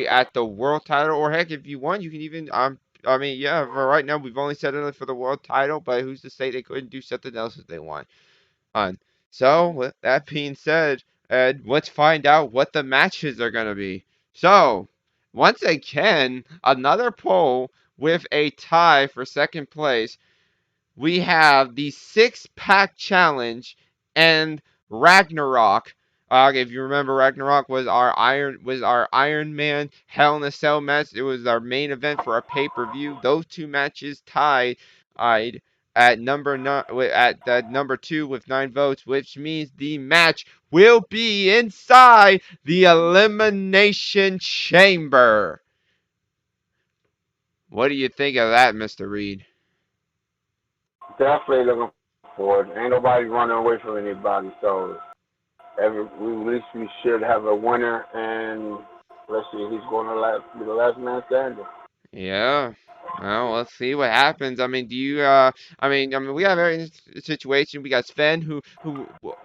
at the world title, or heck, if you want, you can even I mean, yeah, for right now, we've only set it for the world title, but who's to say they couldn't do something else if they want? On. So, with that being said, Ed, let's find out what the matches are going to be. So, once again, another poll with a tie for second place. We have the 6-pack challenge and Ragnarok. If you remember, Ragnarok was our Iron Man Hell in a Cell match. It was our main event for our pay-per-view. Those 2 matches tied at number 2 with 9 votes, which means the match will be inside the Elimination Chamber. What do you think of that, Mr. Reed? Definitely looking forward. Ain't nobody running away from anybody, so at least we should have a winner, and let's see if he's going to be the last man standing. Yeah. Well, let's see what happens. I mean, do you we have a very interesting situation. We got Sven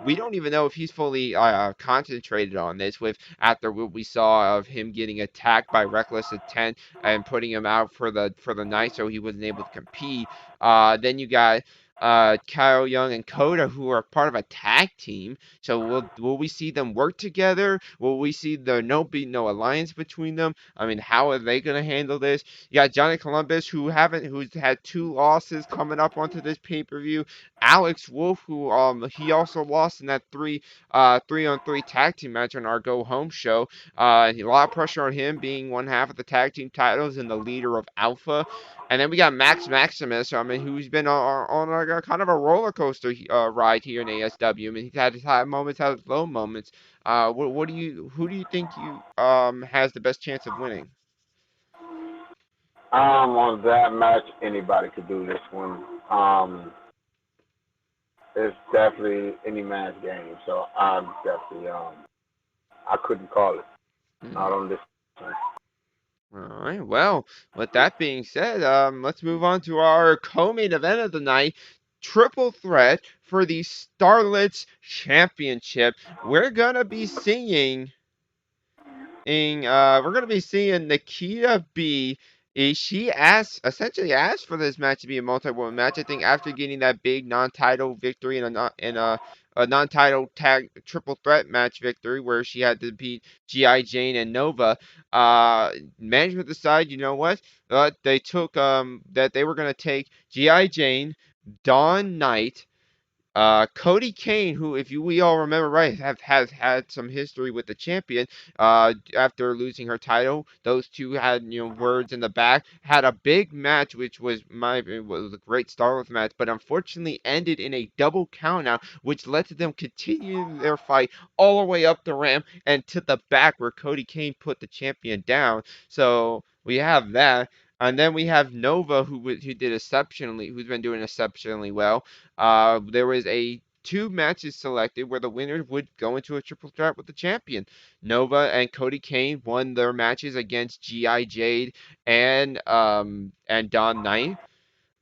we don't even know if he's fully concentrated on this with after what we saw of him getting attacked by Reckless Intent and putting him out for the night so he wasn't able to compete. Then you got Kyle Young and Coda who are part of a tag team. So will we see them work together? Will we see there be no alliance between them? I mean, how are they going to handle this? You got Johnny Columbus who's had 2 losses coming up onto this pay-per-view. Alex Wolf, who he also lost in that 3-on-3 tag team match on our Go Home show. A lot of pressure on him being one half of the tag team titles and the leader of Alpha. And then we got Max Maximus, I mean, who's been on like a kind of a roller coaster ride here in ASW. I mean, he's had his high moments, had his low moments. Who do you think has the best chance of winning? On that match, anybody could do this one. It's definitely any man's game. So I'm definitely I couldn't call it. Not on this one. All right. Well, with that being said, let's move on to our co-main event of the night. Triple threat for the Starlets Championship. We're gonna be seeing Nikita B. She essentially asked for this match to be a multi-woman match. I think after getting that big non-title victory in a non-title tag triple threat match victory where she had to beat G.I. Jane and Nova, management decided, you know what? They took that they were gonna take G.I. Jane, Dawn Knight, Cody Kane, who, if we all remember right, has had some history with the champion. After losing her title, those two had words in the back. Had a big match, which was was a great Starlets match, but unfortunately ended in a double countout, which led to them continue their fight all the way up the ramp and to the back where Cody Kane put the champion down. So we have that. And then we have Nova, who did exceptionally, who's been doing exceptionally well. There was a 2 matches selected where the winner would go into a triple threat with the champion. Nova and Cody Kane won their matches against G.I. Jade and Dawn Knight.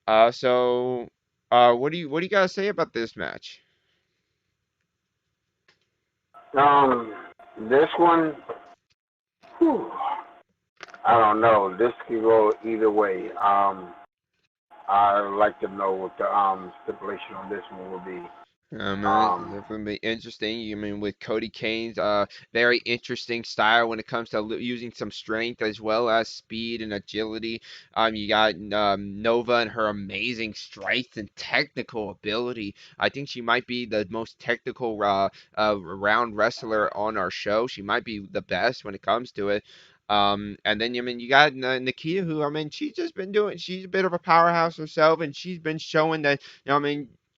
What do you guys say about this match? This one, whew, I don't know. This could go either way. I'd like to know what the stipulation on this one will be. It's definitely interesting. I mean, with Cody Kane's very interesting style when it comes to using some strength as well as speed and agility. You got Nova and her amazing strength and technical ability. I think she might be the most technical round wrestler on our show. She might be the best when it comes to it. And then you got Nikita, who she's a bit of a powerhouse herself, and she's been showing that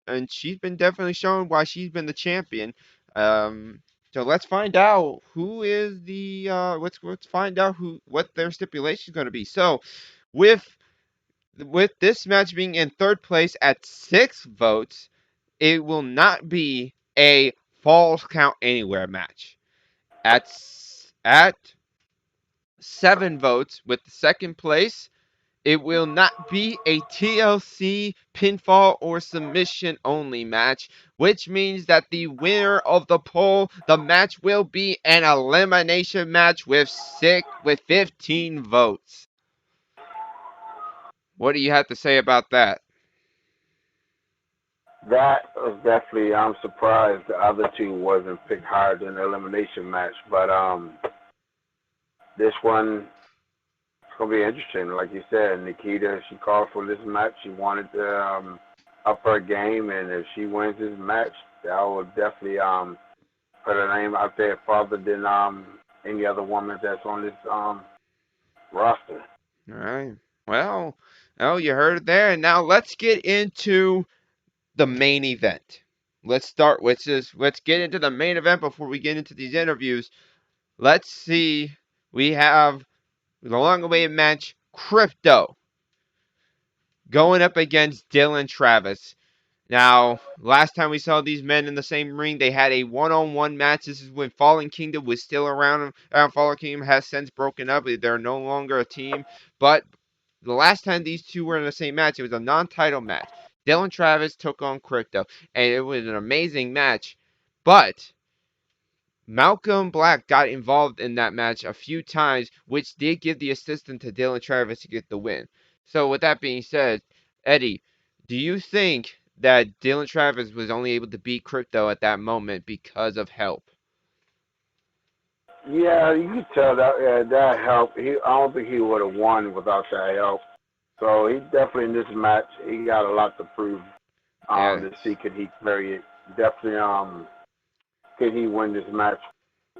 and she's been definitely showing why she's been the champion. So let's find out who is the let's find out what their stipulation is going to be. So with this match being in third place at 6 votes, it will not be a falls count anywhere match. At 7 votes with the second place, it will not be a TLC pinfall or submission only match, which means that the winner of the poll, the match will be an elimination match with 15 votes. What do you have to say about that? That was definitely. I'm surprised the other 2 wasn't picked higher than the elimination match, but this one it's gonna be interesting. Like you said, Nikita, she called for this match. She wanted to up her game, and if she wins this match, that will definitely put her name out there farther than any other woman that's on this roster. All right. Well, you heard it there. And now let's get into the main event. Let's get into the main event before we get into these interviews. Let's see. We have the long-awaited match, Crypto going up against Dylan Travis. Now, last time we saw these men in the same ring, they had a one-on-one match. This is when Fallen Kingdom was still around. Fallen Kingdom has since broken up. They're no longer a team. But the last time these two were in the same match, it was a non-title match. Dylan Travis took on Crypto, and it was an amazing match. But Malcolm Black got involved in that match a few times, which did give the assistant to Dylan Travis to get the win. So with that being said, Eddie, do you think that Dylan Travis was only able to beat Crypto at that moment because of help? Yeah, you can tell that helped. I don't think he would have won without that help. So he definitely in this match, he got a lot to prove. Yes. To see could he carry it. Definitely, can he win this match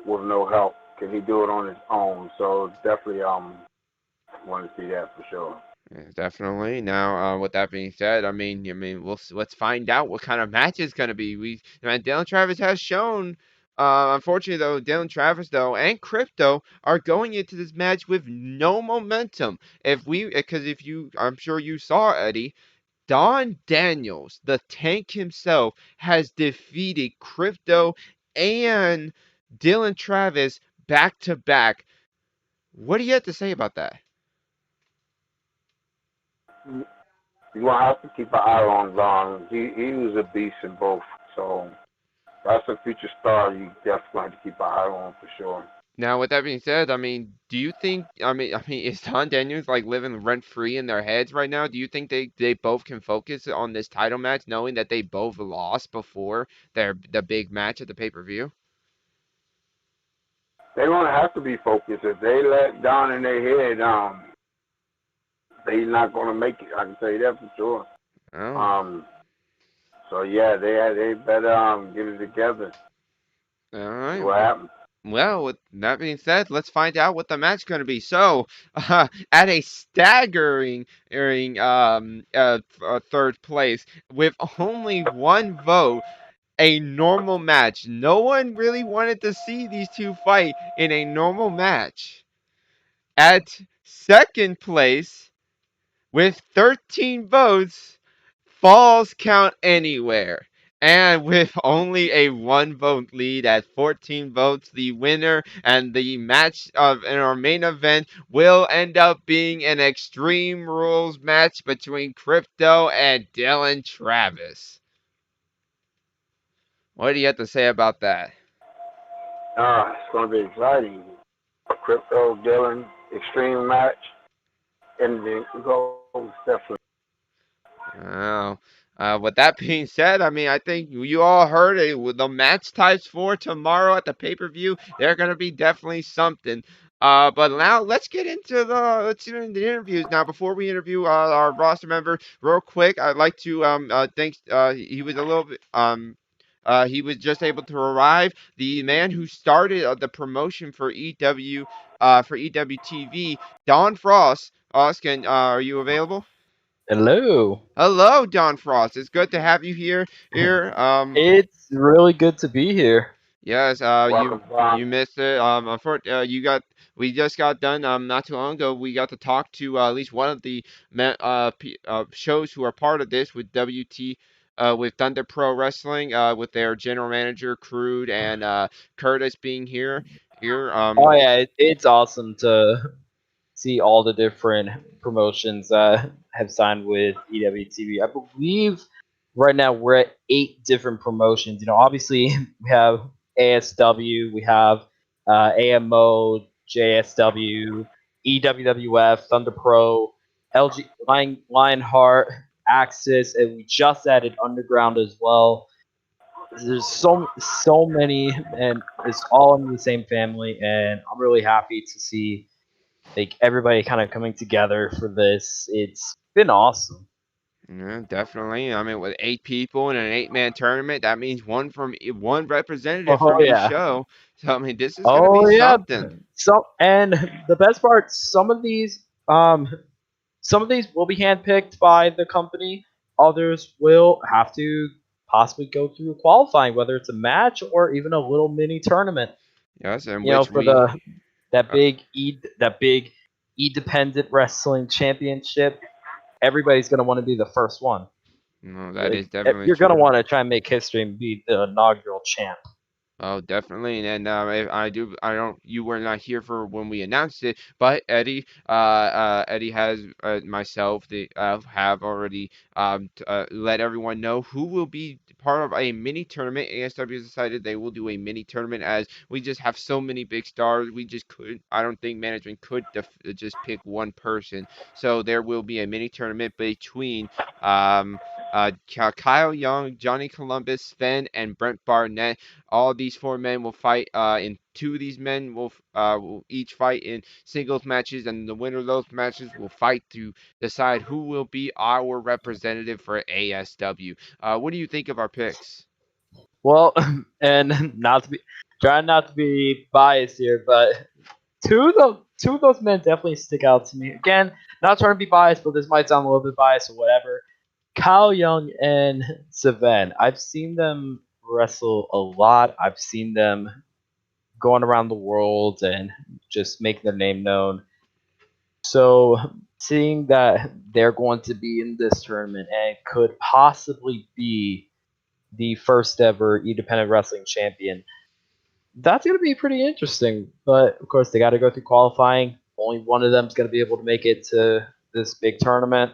with no help? Can he do it on his own? So definitely, want to see that for sure. Yeah, definitely. Now, with that being said, let's find out what kind of match it's gonna be. Dylan Travis has shown. Unfortunately, though, Dylan Travis though and Crypto are going into this match with no momentum. Because if you, I'm sure you saw Eddie, Don Daniels, the Tank himself, has defeated Crypto and Dylan Travis back to back. What do you have to say about that? You're gonna have to keep an eye on Don. He was a beast in both. So that's a future star you definitely have to keep an eye on for sure. Now, with that being said, do you think, is Don Daniels like living rent free in their heads right now? Do you think they both can focus on this title match, knowing that they both lost before the big match at the pay-per-view? They're gonna have to be focused. If they let Don in their head, they're not gonna make it. I can tell you that for sure. Oh, So yeah, they better get it together. all See right. what happens. Well, with that being said, let's find out what the match is going to be. So, at a staggering third place with only one vote, a normal match. No one really wanted to see these two fight in a normal match. At second place, with 13 votes, Falls Count Anywhere. And with only a one vote lead at 14 votes, the winner and the match in our main event will end up being an Extreme Rules match between Crypto and Dylan Travis. What do you have to say about that? It's gonna be exciting. Crypto Dylan extreme match, and then goes definitely. Oh, with that being said, I think you all heard it. With the match types for tomorrow at the pay-per-view, they're gonna be definitely something. But now let's get into the interviews. Now, before we interview our roster member, real quick, I'd like to thank he was a little bit he was just able to arrive. The man who started the promotion for EW TV, Don Frost. Oscar, are you available? Hello. Hello, Don Frost. It's good to have you here. It's really good to be here. Yes. Welcome, You Don. missed it. We just got done. Not too long ago. We got to talk to at least one of the shows who are part of this with WT. With Thunder Pro Wrestling, with their general manager Crude and Curtis being here. Oh yeah, it's awesome to see all the different promotions that have signed with EWTV. I believe right now we're at 8 different promotions. Obviously we have ASW, we have AMO, JSW, EWWF, Thunder Pro, LG, Lionheart, Axis, and we just added Underground as well. There's so many, and it's all in the same family, and I'm really happy to see like everybody kind of coming together for this. It's been awesome. Yeah, definitely. With 8 people in an 8-man tournament, that means one representative Oh from each yeah. show. So this is gonna be Oh yeah. something. So and the best part, some of these will be handpicked by the company. Others will have to possibly go through qualifying, whether it's a match or even a little mini tournament. Yes, and For that uh, big independent wrestling championship. Everybody's gonna want to be the first one. No, that is Like, definitely you're gonna true. want to try and make history and be the inaugural champ. Oh, definitely. And if I don't, you were not here for when we announced it, but Eddie has myself, have already let everyone know who will be part of a mini tournament. ASW has decided they will do a mini tournament as we just have so many big stars. We just couldn't, I don't think management could just pick one person. So there will be a mini tournament between Kyle Young, Johnny Columbus, Sven, and Brent Barnett. All these four men will fight. In two of these men will each fight in singles matches, and the winner of those matches will fight to decide who will be our representative for ASW. What do you think of our picks? Well, and trying not to be biased here, but two of those men definitely stick out to me. Again, not trying to be biased, but this might sound a little bit biased or whatever. Kyle Young and Savan. I've seen them wrestle a lot. I've seen them going around the world and just making their name known. So seeing that they're going to be in this tournament and could possibly be the first ever independent wrestling champion, that's going to be pretty interesting. But of course, they got to go through qualifying. Only one of them is going to be able to make it to this big tournament.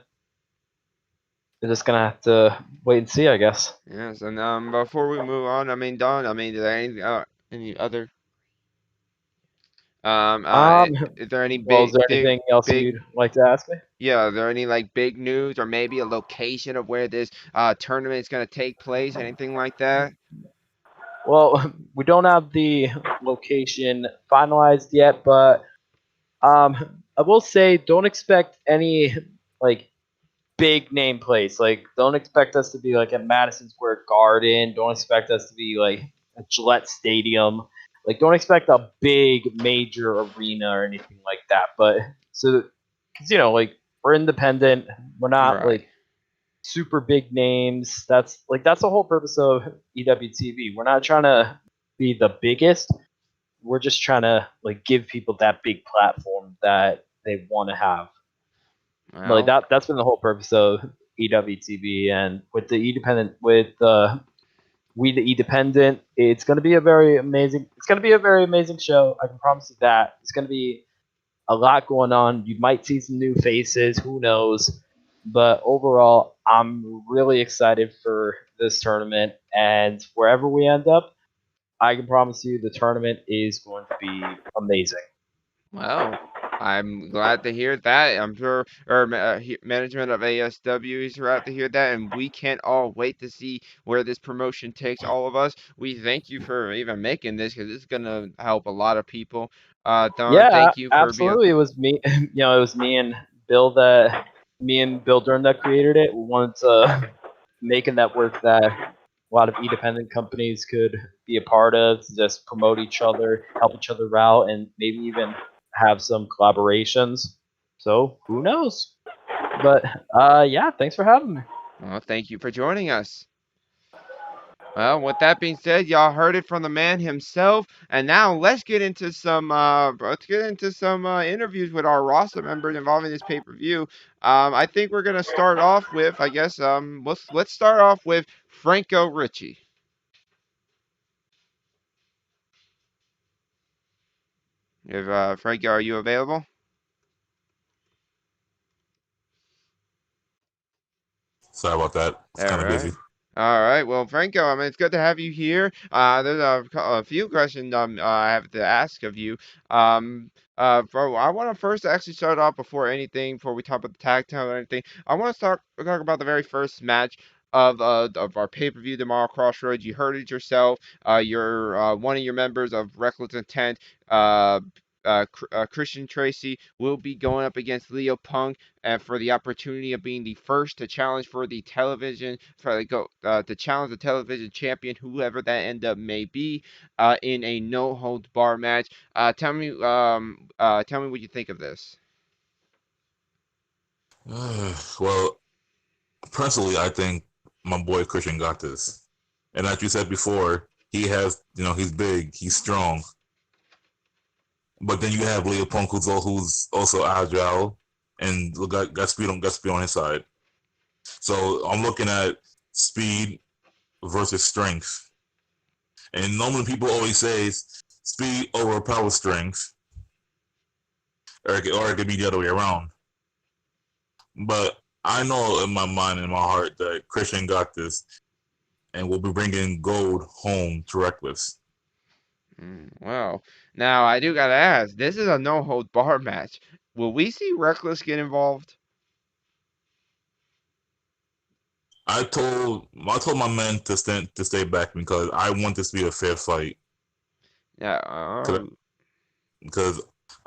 They're just going to have to wait and see, I guess. Yes, and before we move on, I mean, Don, I mean, is there any other is there any Well, is there big anything else big you'd like to ask me? yeah, are there any like big news or maybe a location of where this tournament is going to take place, anything like that? Well, we don't have the location finalized yet, but I will say don't expect any like big name place. Like, don't expect us to be like at Madison Square Garden. Don't expect us to be like at Gillette Stadium. Like, don't expect a big major arena or anything like that. But so, because like we're independent, we're not Right. like super big names. That's the whole purpose of EWTV. We're not trying to be the biggest. We're just trying to like give people that big platform that they want to have. Like Well, that's been the whole purpose of EWTV, and with the independent, we the independent, it's gonna be a very amazing. It's gonna be a very amazing show. I can promise you that. It's gonna be a lot going on. You might see some new faces. Who knows? But overall, I'm really excited for this tournament, and wherever we end up, I can promise you the tournament is going to be amazing. well, I'm glad to hear that. I'm sure management of ASW is glad to hear that, and we can't all wait to see where this promotion takes all of us. We thank you for even making this because it's gonna help a lot of people. Don, Yeah, thank you for being. absolutely. It was me. It was me and Bill Durham that created it. We wanted to make a network that a lot of independent companies could be a part of to just promote each other, help each other out, and maybe even have some collaborations. So who knows? But yeah, thanks for having me. Well, thank you for joining us. Well, with that being said, y'all heard it from the man himself, and now let's get into some interviews with our roster members involving this pay-per-view. I think we're gonna start off with, I guess, let's start off with Franco Ricci. If Franco, are you available? Sorry about that. It's All kind of right. busy. All right. Well, Franco, I mean, it's good to have you here. There's a few questions I have to ask of you. I want to first actually start off before we talk about the tag team or anything. I want to talk about the very first match of our pay-per-view tomorrow, Crossroads. You heard it yourself. You're one of your members of Reckless Intent. Uh, Christian Tracy will be going up against Leo Punk for the opportunity of being the first to challenge for the television to challenge the television champion, whoever that end up may be, in a no holds bar match. Tell me what you think of this. Well, personally, I think my boy Christian got this. And like you said before, he has, he's big, he's strong. But then you have Leo Punk, who's also agile and got speed on his side. So I'm looking at speed versus strength. And normally people always say speed over power strength, or it could be the other way around. But I know in my mind and in my heart that Christian got this and will be bringing gold home to Reckless. Well, now I do gotta ask. This is a no hold bar match. Will we see Reckless get involved? I told my men to stay back because I want this to be a fair fight. Yeah. Because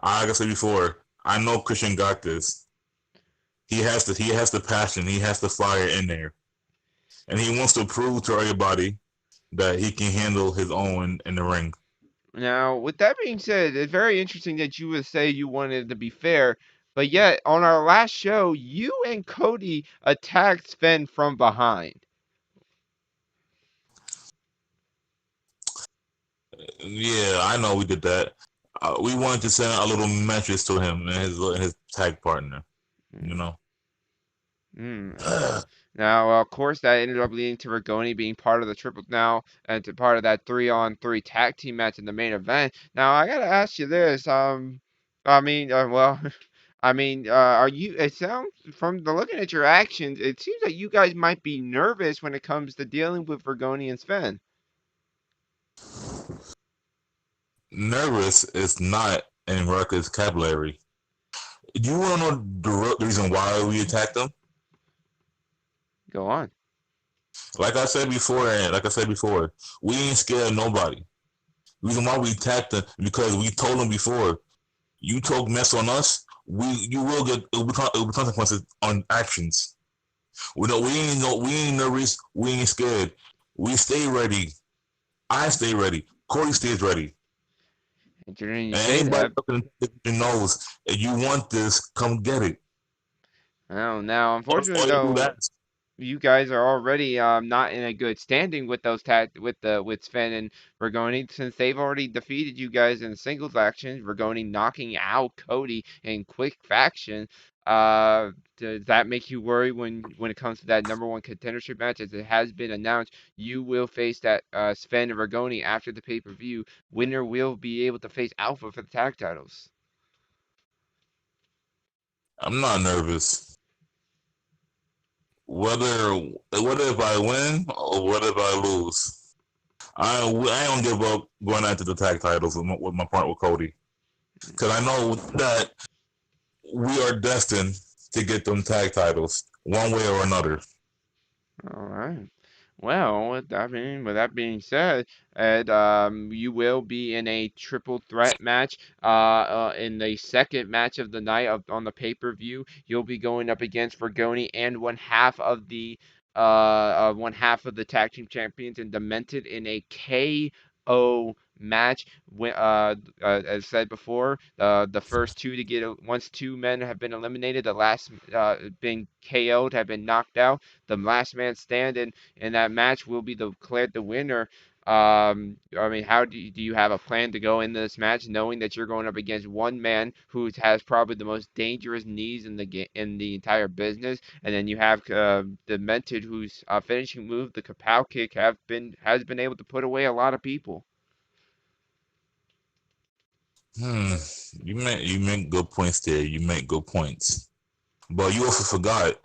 like I said before, I know Christian got this. He has the passion, he has the fire in there, and he wants to prove to everybody that he can handle his own in the ring. Now, with that being said, it's very interesting that you would say you wanted to be fair, but yet on our last show, you and Cody attacked Sven from behind. Yeah, I know we did that. We wanted to send a little message to him and his tag partner. You know. Now, of course, that ended up leading to Rigoni being part of the triple now and to part of that 3-on-3 tag team match in the main event. Now, I gotta ask you this. I mean, well, I mean, are you? It sounds from the looking at your actions, it seems like you guys might be nervous when it comes to dealing with Rigoni and Sven. Nervous is not in Ruckus' vocabulary. Do you want to know the reason why we attacked them? Go on. Like I said before, we ain't scared of nobody. The reason why we attacked them because we told them before, you talk mess on us, you will get it will be consequences on actions. We ain't nervous, we ain't scared. We stay ready. I stay ready. Corey stays ready. And you And say anybody that. knows if you want this, come get it. Well, now, unfortunately, All you do though, that. you guys are already not in a good standing with those with Sven and Rigoni since they've already defeated you guys in singles action. Rigoni knocking out Cody in quick faction. Does that make you worry when it comes to that #1 contendership match? As it has been announced, you will face that Sven and Rigoni after the pay-per-view. Winner will be able to face Alpha for the tag titles. I'm not nervous. Whether if I win or whether if I lose, I don't give up going after the tag titles with my partner with Cody, because I know that we are destined to get them tag titles one way or another. All right. Well, with that being said, Ed, you will be in a triple threat match. In the second match of the night on the pay-per-view, you'll be going up against Rigoni and one half of the tag team champions and Demented in a KO match. As said before, the first two to once two men have been eliminated, the last been KO'd, have been knocked out. The last man standing in that match will be declared the winner. I mean, how do you have a plan to go into this match, knowing that you're going up against one man who has probably the most dangerous knees in the entire business, and then you have Demented, whose finishing move, the Kapow kick, has been able to put away a lot of people. You make good points there. You make good points, but you also forgot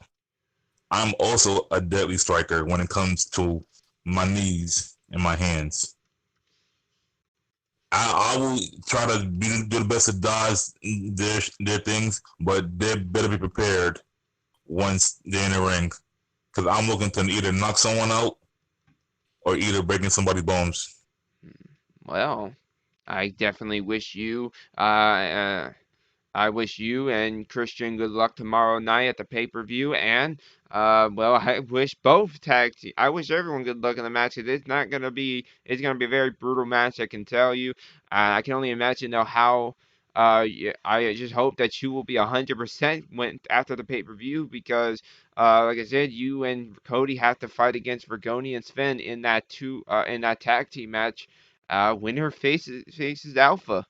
I'm also a deadly striker when it comes to my knees and my hands. I will try to do the best to dodge their things, but they better be prepared once they're in the ring, because I'm looking to either knock someone out or either breaking somebody's bones. Well, I definitely wish you I wish you and Christian good luck tomorrow night at the pay-per-view, and well, I wish both I wish everyone good luck in the match. It's gonna be a very brutal match. I can tell you. I can only imagine though how. I just hope that you will be 100% when after the pay-per-view because, like I said, you and Cody have to fight against Rigoni and Sven in that tag team match. Winner faces Alpha.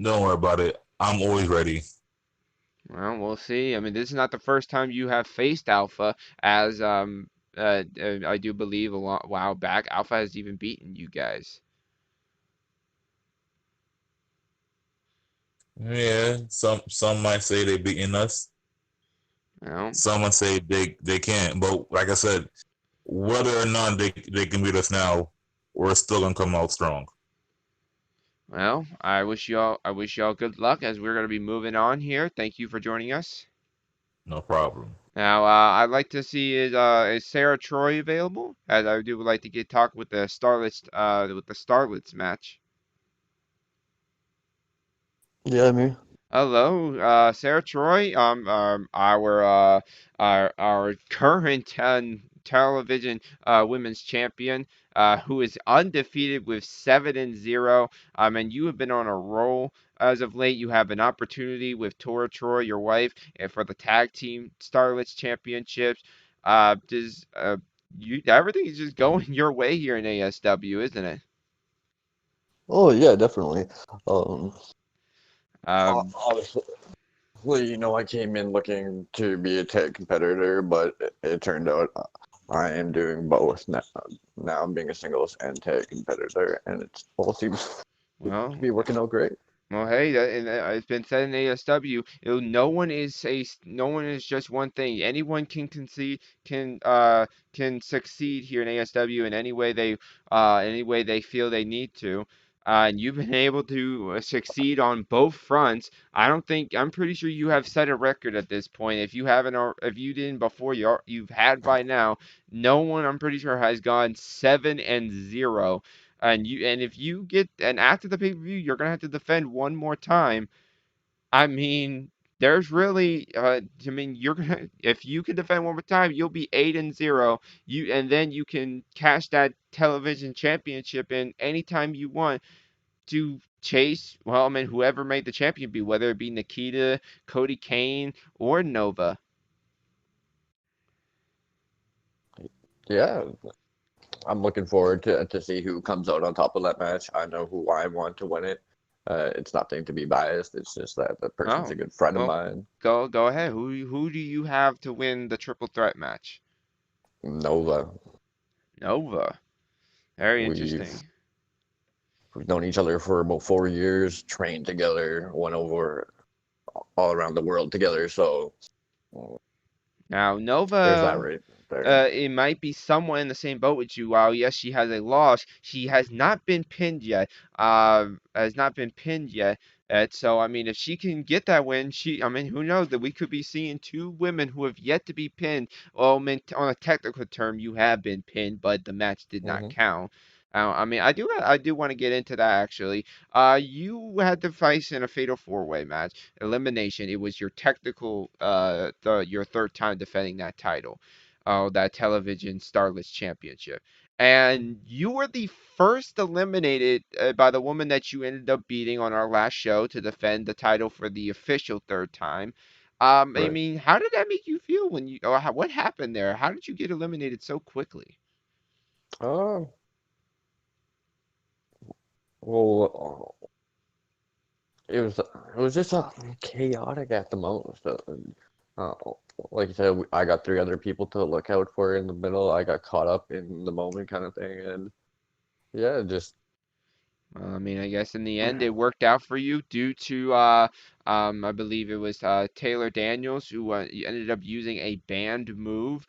Don't worry about it. I'm always ready. Well, we'll see. I mean, this is not the first time you have faced Alpha, as I do believe a while back, Alpha has even beaten you guys. Yeah, some might say they beating us. Well, Some might say they can't. But like I said, whether or not they can beat us now, we're still gonna come out strong. well, I wish y'all good luck as we're gonna be moving on here. Thank you for joining us. No problem. Now, I'd like to see is Sarah Troy available? As I do would like to get talk with the Starlets match. Yeah, I'm here. Hello, Sarah Troy. Our current television women's champion, who is undefeated with 7-0. And you have been on a roll as of late. You have an opportunity with Tora Troy, your wife, and for the tag team Starlets championships. Does you everything is just going your way here in ASW, isn't it? Oh yeah, definitely. Um, Um, Obviously, I came in looking to be a tech competitor, but it turned out I am doing both now. Now I'm being a singles and tech competitor, and it all seems well. to be working out great. Well, hey, it's been said in ASW, no one is just one thing. Anyone can concede, can succeed here in ASW in any way they feel they need to. And you've been able to succeed on both fronts. I'm pretty sure you have set a record at this point. If you haven't, or if you didn't before, you've had by now. No one, I'm pretty sure, has gone 7-0. And if you get and after the pay-per-view, you're gonna have to defend one more time. I mean, there's really I mean, you're gonna if you can defend one more time, you'll be 8-0. And then you can cash that television championship in anytime you want to chase, well, I mean, whoever made the champion be, whether it be Nikita, Cody Kane, or Nova. Yeah, I'm looking forward to see who comes out on top of that match. I know who I want to win it. It's nothing to be biased. It's just that the person's Oh, a good friend of well, mine. go ahead. Who do you have to win the triple threat match? Nova. Nova. Very We've interesting. we've known each other for about 4 years, trained together, went over all around the world together. So Now, there's that Nova, right there. it might be somewhat in the same boat with you. While yes, she has a loss, she has not been pinned yet. Has not been pinned yet. So I mean, if she can get that win, I mean, who knows that we could be seeing two women who have yet to be pinned. Well, I mean, on a technical term, you have been pinned, but the match did not Hmm. count. I mean, I do want to get into that actually. You had to face in a fatal four-way match, elimination. It was your technical, your third time defending that title, that television Starlets Championship. And you were the first eliminated by the woman that you ended up beating on our last show to defend the title for the official third time. I Right. mean, how did that make you feel or what happened there? How did you get eliminated so quickly? Uh, well, it was just chaotic at the most. Uh, like you said, I got three other people to look out for in the middle. I got caught up in the moment, kind of thing, and yeah, just Well, I mean, I guess in the end it worked out for you due to I believe it was Taylor Daniels who ended up using a banned move.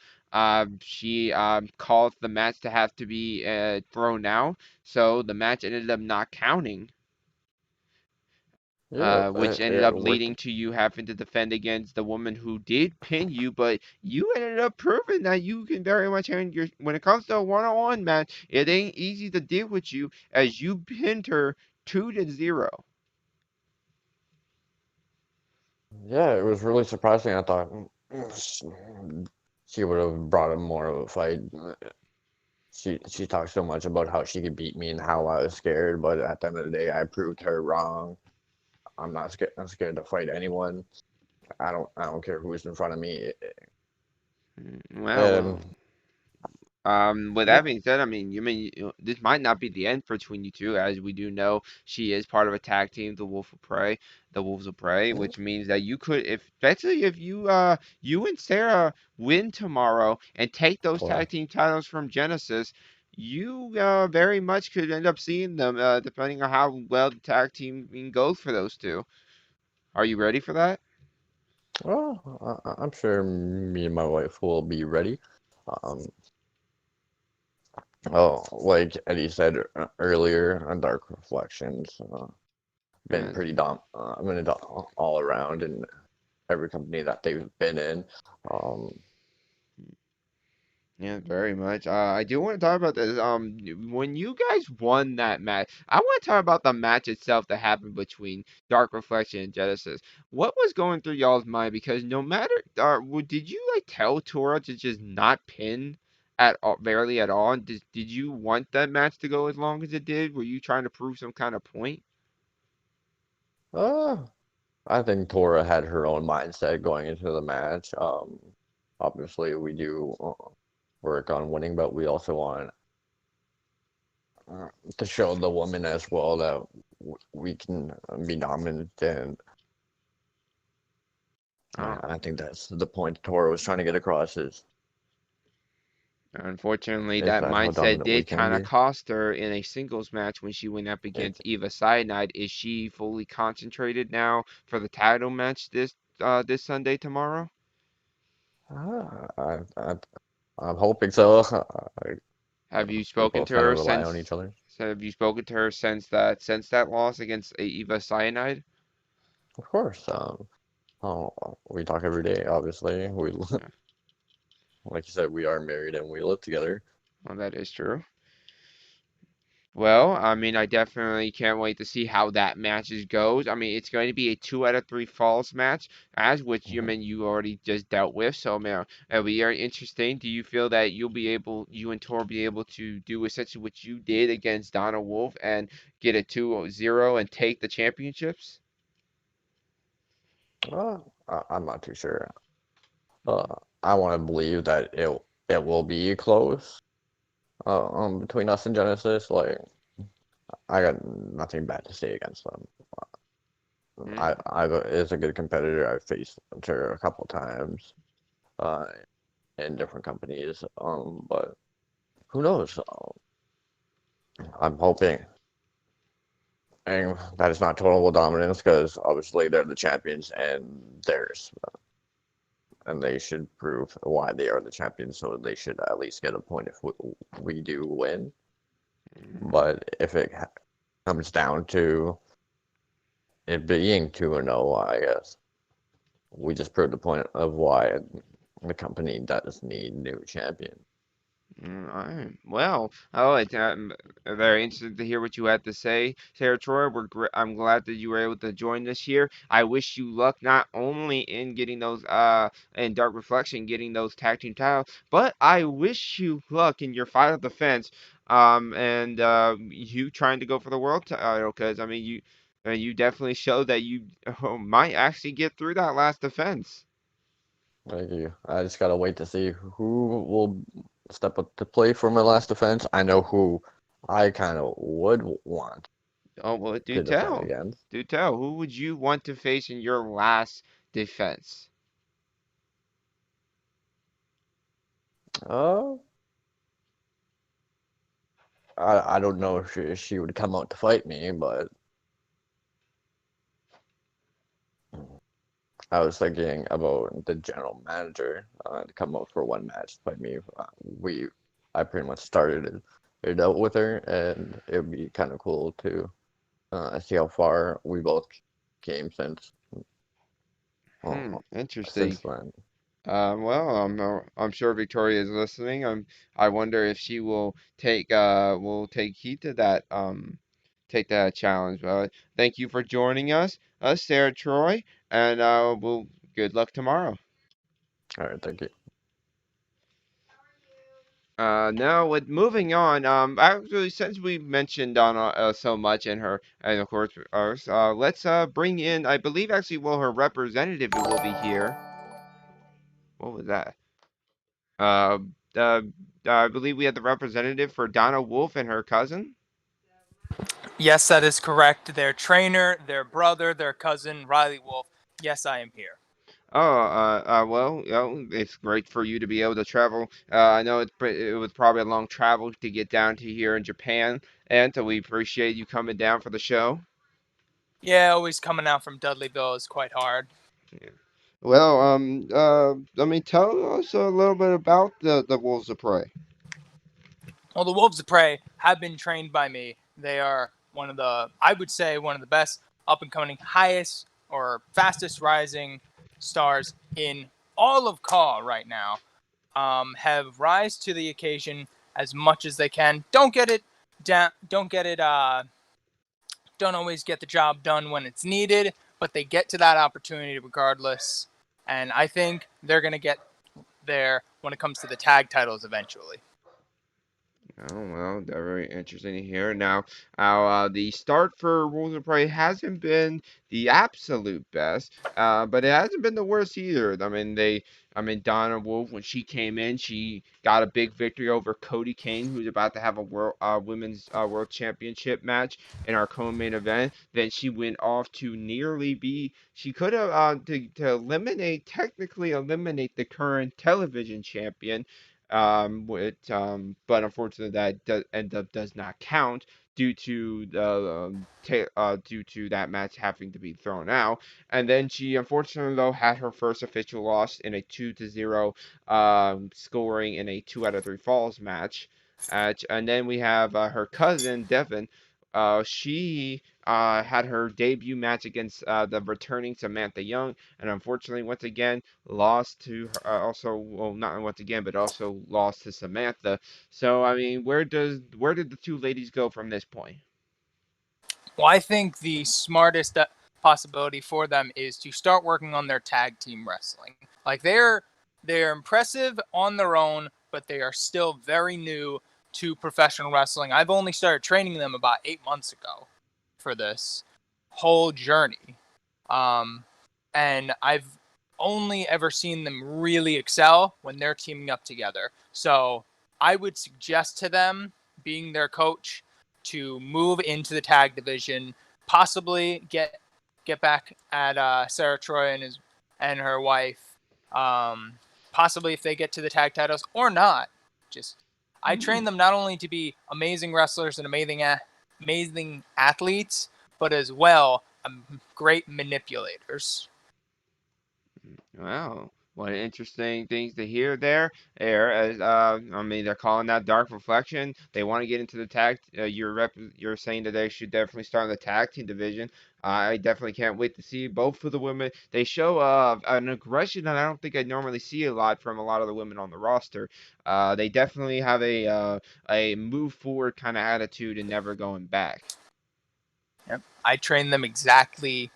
She caused the match to have to be thrown out, so the match ended up not counting. yeah, Which ended yeah, up it worked. leading to you having to defend against the woman who did pin you, but you ended up proving that you can very much handle when it comes to a one-on-one match, it ain't easy to deal with you as you pinned her 2-0. Yeah, it was really surprising. I thought she would have brought up more of a fight. She talked so much about how she could beat me and how I was scared, but at the end of the day, I proved her wrong. I'm not scared. I'm scared to fight anyone. I don't care who's in front of me. Well, Um, With Yeah. that being said, I mean, this might not be the end between you two, as we do know she is part of a tag team, the Wolves of Prey, Yeah. which means that you could, if especially if you and Sarah win tomorrow and take those Tora. tag team titles from Genesis, you very much could end up seeing them, depending on how well the tag team goes for those two. Are you ready for that? Well, I'm sure me and my wife will be ready. Um, oh, like Eddie said earlier on Dark Reflections, been And pretty I mean, all around in every company that they've been in. Um, yeah, very much. I do want to talk about this. When you guys won that match, I want to talk about the match itself that happened between Dark Reflection and Genesis. What was going through y'all's mind? Because no matter, did you like tell Tora to just not pin at all, barely at all? And did you want that match to go as long as it did? Were you trying to prove some kind of point? uh, I think Tora had her own mindset going into the match. Obviously, we do work on winning, but we also want uh, to show the woman as well that we can be dominant, and I think that's the point Tora was trying to get across Unfortunately, is that that how mindset dominant we did can kind of be. cost her in a singles match when she went up against It, Eva Cyanide. Is she fully concentrated now for the title match this Sunday tomorrow? uh, I, I, I'm hoping so. Have you We spoken both to kind of her rely on each since? other. So have you spoken to her since that loss against Eva Cyanide? Of course. Oh, we talk every day, obviously. Yeah, Like you said, we are married and we live together. well, that is true. Well, I mean, I definitely can't wait to see how that matches goes. I mean, it's going to be a 2 out of 3 falls match, as which Mhm. you already just dealt with. So, man, it'll be very interesting. Do you feel that you and Tor be able to do essentially what you did against Donna Wolf and get a 2-0 and take the championships? I'm not too sure. I want to believe that it will be close. Between us and Genesis, like I got nothing bad to say against them. I is a good competitor. I've faced her a couple times, uh, in different companies. But who knows? I'm hoping, and that is not total dominance because obviously they're the champions and theirs, and they should prove why they are the champions. So they should at least get a point if we do win. But if it comes down to it being 2-0, I guess we just proved the point of why the company does need new champion. Alright. Well, it's very interesting to hear what you had to say, Sarah Troy. I'm glad that you were able to join us here. I wish you luck not only in getting those in Dark Reflection getting those tag team titles, but I wish you luck in your final defense. And you trying to go for the world title, because I mean you definitely showed that you might actually get through that last defense. Thank you. I just gotta wait to see who will step up to play for my last defense. I know who I kind of would want Oh, well, do to defend tell. against. Do tell. Who would you want to face in your last defense? Uh, I don't know if she would come out to fight me, but I was thinking about the general manager to come out for one match to fight me. I pretty much started it out with her, and it would be kind of cool to see how far we both came Interesting. since then. Well, I'm sure Victoria is listening. I wonder if she will take heed to that take that challenge. Thank you for joining us, Sarah Troy, and we'll good luck tomorrow. All right, thank you. Now with moving on, actually since we mentioned Donna so much in her, and of course ours, let's bring in, I believe actually, well, her representative will be here. What was that? Uh, I believe we had the representative for Donna Wolf and her cousin. Yes, that is correct. Their trainer, their brother, their cousin, Riley Wolf. Yes, I am here. Well, it's great for you to be able to travel. I know it was probably a long travel to get down to here in Japan, and so we appreciate you coming down for the show. Yeah, always coming out from Dudleyville is quite hard. Yeah. Well, I mean, tell us a little bit about the Wolves of Prey. Well, the Wolves of Prey have been trained by me. They are I would say, one of the best up and coming, highest or fastest rising stars in all of CAW right now. Have rise to the occasion as much as they can. Don't always get the job done when it's needed, but they get to that opportunity regardless. And I think they're going to get there when it comes to the tag titles eventually. Oh, well, they're very interesting to hear. Now, the start for Wolves of Prey hasn't been the absolute best, but it hasn't been the worst either. I mean, Donna Wolf, when she came in, she got a big victory over Cody Kane, who's about to have a women's world championship match in our co-main event. Then she went off to she could have, to technically eliminate the current television champion, but unfortunately that does not count due to due to that match having to be thrown out. And then she unfortunately though had her first official loss in a 2-0 scoring in a 2 out of 3 falls match. And then we have her cousin Devin. She had her debut match against the returning Samantha Young, and unfortunately, once again, lost to her, well, not once again, but also lost to Samantha. So, I mean, where did the two ladies go from this point? Well, I think the smartest possibility for them is to start working on their tag team wrestling. Like they're impressive on their own, but they are still very new to professional wrestling. I've only started training them about 8 months ago for this whole journey. And I've only ever seen them really excel when they're teaming up together. So I would suggest to them, being their coach, to move into the tag division, possibly get back at Sarah Troy and her wife. Possibly if they get to the tag titles or not. I train them not only to be amazing wrestlers and amazing athletes, but as well great manipulators. Wow, what interesting things to hear there. As I mean, they're calling that Dark Reflection. They want to get into the tag. You're saying that they should definitely start in the tag team division. I definitely can't wait to see both of the women. They show an aggression that I don't think I normally see a lot from a lot of the women on the roster. They definitely have a move forward kind of attitude and never going back. Yep. I train them exactly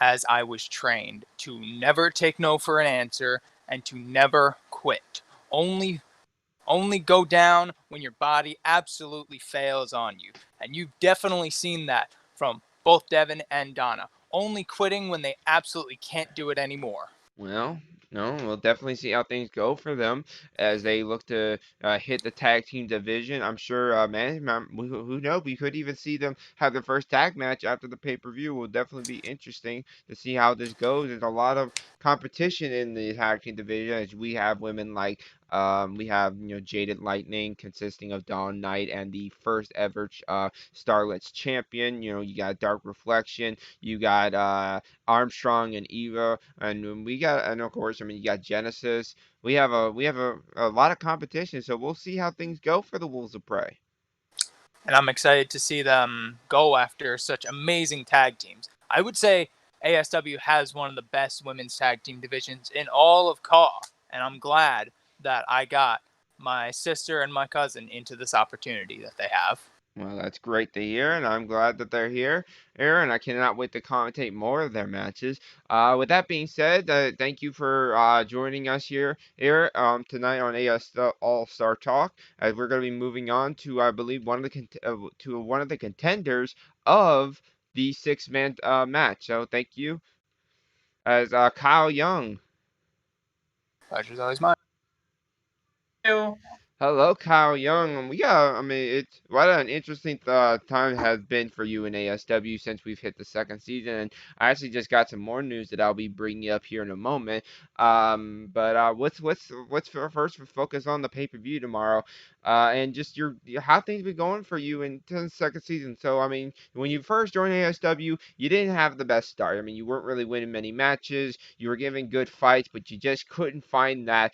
as I was trained, to never take no for an answer and to never quit. Only go down when your body absolutely fails on you. And you've definitely seen that from both Devin and Donna. Only quitting when they absolutely can't do it anymore. Well, no, we'll definitely see how things go for them as they look to hit the tag team division. I'm sure, who knows? We could even see them have their first tag match after the pay-per-view. Will definitely be interesting to see how this goes. There's a lot of competition in the tag team division as we have women like we have Jaded Lightning consisting of Dawn Knight and the first ever Starlet's champion. You got Dark Reflection. You got Armstrong and Eva, and of course, I mean, you got Genesis. We have a lot of competition, so we'll see how things go for the Wolves of Prey. And I'm excited to see them go after such amazing tag teams. I would say ASW has one of the best women's tag team divisions in all of CAW, and I'm glad that I got my sister and my cousin into this opportunity that they have. Well, that's great to hear, and I'm glad that they're here, Aaron. I cannot wait to commentate more of their matches. With that being said, thank you for joining us here, tonight on AS All Star Talk. As we're going to be moving on to, I believe, one of the contenders of the 6-man match. So thank you, as Kyle Young. Pleasure's always mine. Hello, Kyle Young. Yeah, I mean, it's what an interesting time has been for you in ASW since we've hit the second season. And I actually just got some more news that I'll be bringing up here in a moment. But what's first? We focus on the pay-per-view tomorrow, and just how things been going for you in the second season. So I mean, when you first joined ASW, you didn't have the best start. I mean, you weren't really winning many matches. You were giving good fights, but you just couldn't find that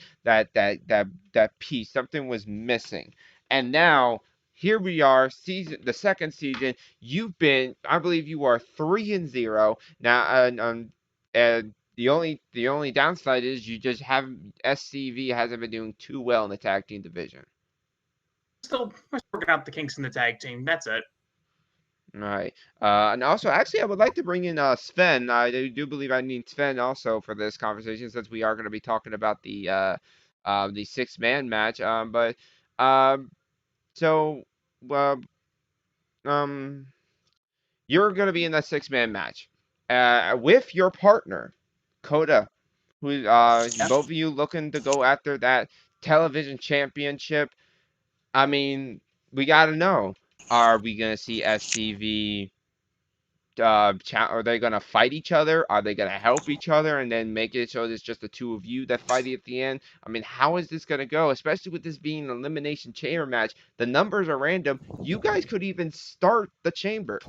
piece. Something was missing. And now here we are, the second season. I believe you are 3-0 now. And the only downside is you just haven't. SCV hasn't been doing too well in the tag team division. Still working out the kinks in the tag team. That's it. Right. And also, actually, I would like to bring in Sven. I do believe I need Sven also for this conversation since we are going to be talking about the 6-man match. But so uh, um, you're going to be in that 6-man match with your partner, Coda, who both of you looking to go after that television championship. I mean, we got to know: are we going to see SCV? Are they gonna fight each other? Are they gonna help each other and then make it so it's just the two of you that fight at the end? I mean, how is this gonna go? Especially with this being an elimination chamber match, the numbers are random. You guys could even start the chamber.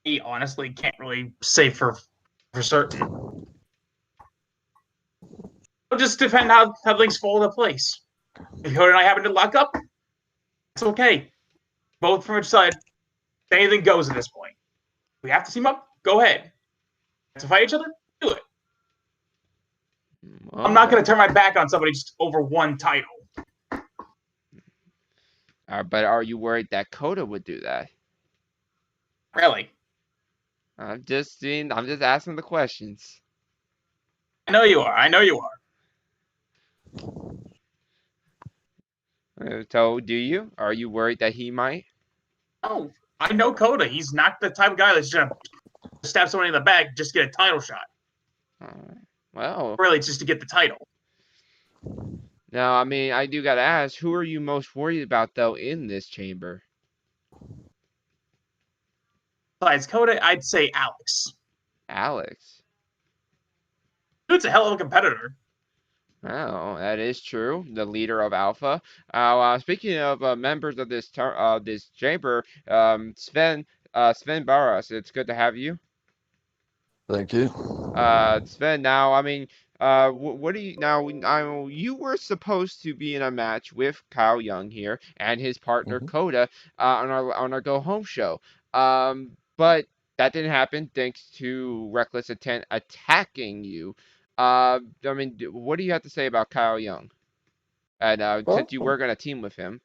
He honestly can't really say for certain. It'll just depend how things fall into place. If Hood and I happen to lock up, it's okay. Both from each side, anything goes at this point. We have to team up. Go ahead. To fight each other, do it. I'm not going to turn my back on somebody just over one title. But are you worried that Coda would do that? Really? I'm just asking the questions. I know you are. So, do you? Are you worried that he might? Oh, I know Coda. He's not the type of guy that's going to stab somebody in the back just to get a title shot. Well, really, just to get the title. Now, I mean, I do gotta ask, who are you most worried about though in this chamber? Besides Coda, I'd say Alex. Alex. Dude's a hell of a competitor. Oh, that is true. The leader of Alpha. Speaking of members of this chamber, Sven Barras, it's good to have you. Thank you. Sven. Now, I mean, what do you now? You were supposed to be in a match with Kyle Young here and his partner Coda on our Go Home show. But that didn't happen thanks to Reckless Intent attacking you. I mean, what do you have to say about Kyle Young? And since you were gonna team with him.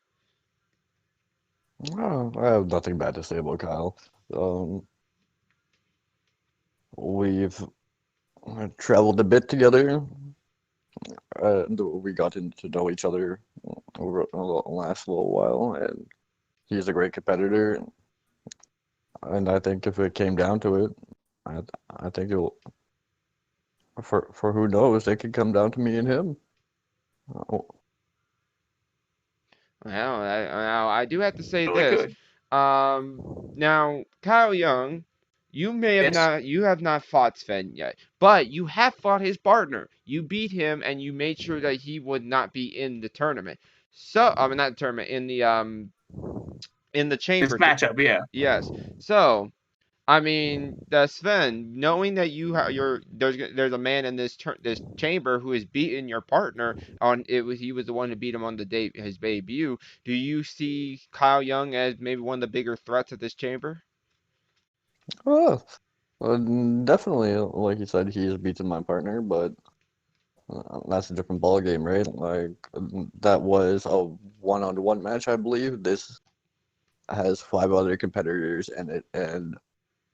Oh, I have nothing bad to say about Kyle. We've traveled a bit together. We got to know each other over the last little while, and he's a great competitor. And I think if it came down to it, I think it'll. For who knows, it could come down to me and him. Well, I do have to say this. Now, Kyle Young, you have not fought Sven yet, but you have fought his partner. You beat him, and you made sure that he would not be in the tournament. So, I mean, not the tournament, in the chamber. This matchup, yeah. Yes. So, I mean, Sven, knowing that there's a man in this chamber who has beaten your partner he was the one who beat him on his debut. Do you see Kyle Young as maybe one of the bigger threats of this chamber? Oh, definitely. Like you said, he's beaten my partner, but that's a different ball game, right? Like that was a one-on-one match, I believe. This has 5 other competitors in it, and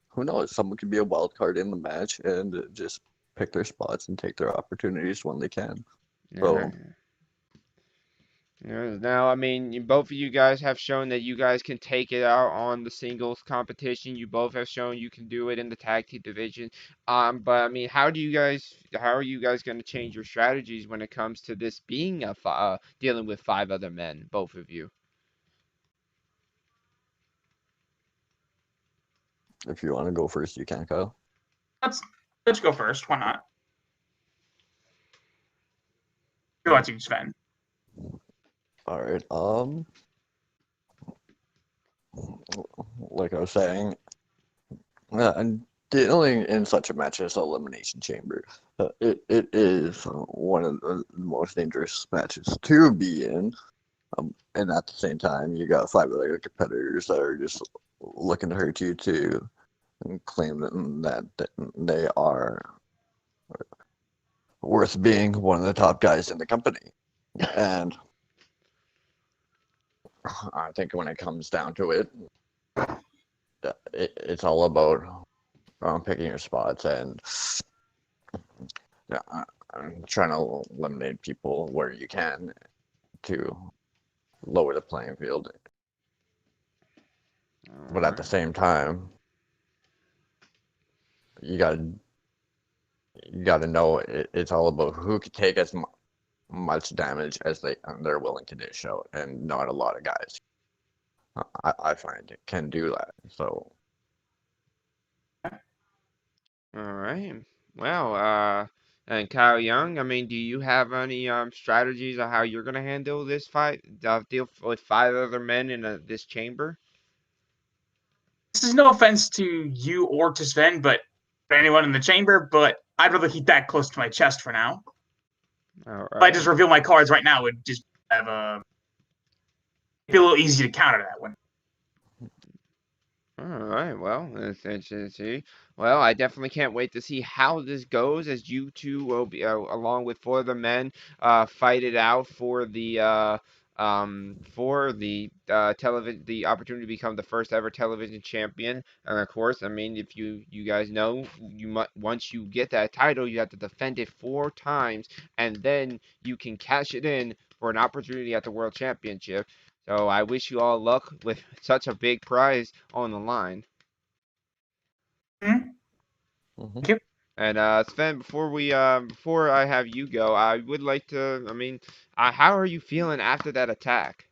who knows? Someone could be a wild card in the match and just pick their spots and take their opportunities when they can. So, Now, I mean, both of you guys have shown that you guys can take it out on the singles competition. You both have shown you can do it in the tag team division. But I mean, how are you guys going to change your strategies when it comes to this being dealing with 5 other men, both of you? If you want to go first, you can, Kyle. Let's go first. Why not? Go on to Sven. All right. Like I was saying, and dealing in such a match as Elimination Chamber, it is one of the most dangerous matches to be in. And at the same time, you got 5 other competitors that are just looking to hurt you too, and claim that they are worth being one of the top guys in the company. And I think when it comes down to it, it's all about picking your spots and trying to eliminate people where you can to lower the playing field. But at the same time, you gotta know it's all about who can take as much damage as they're willing to dish out, and not a lot of guys. I find it can do that. So. All right. Well, and Kyle Young, I mean, do you have any strategies on how you're gonna handle this fight? Deal with 5 other men in this chamber? This is no offense to you or to Sven, but for anyone in the chamber, but I'd rather keep that close to my chest for now. All If I right. just reveal my cards right now, it would just be a little easy to counter that one. All right. Well, that's interesting. Well, I definitely can't wait to see how this goes, as you two will be, along with 4 other men, fight it out for the television, the opportunity to become the first ever television champion. And of course, I mean, if you guys know, once you get that title, you have to defend it 4 times, and then you can cash it in for an opportunity at the World Championship. So I wish you all luck with such a big prize on the line. Thank you. And Sven, before I have you go, I would like to, I mean, how are you feeling after that attack?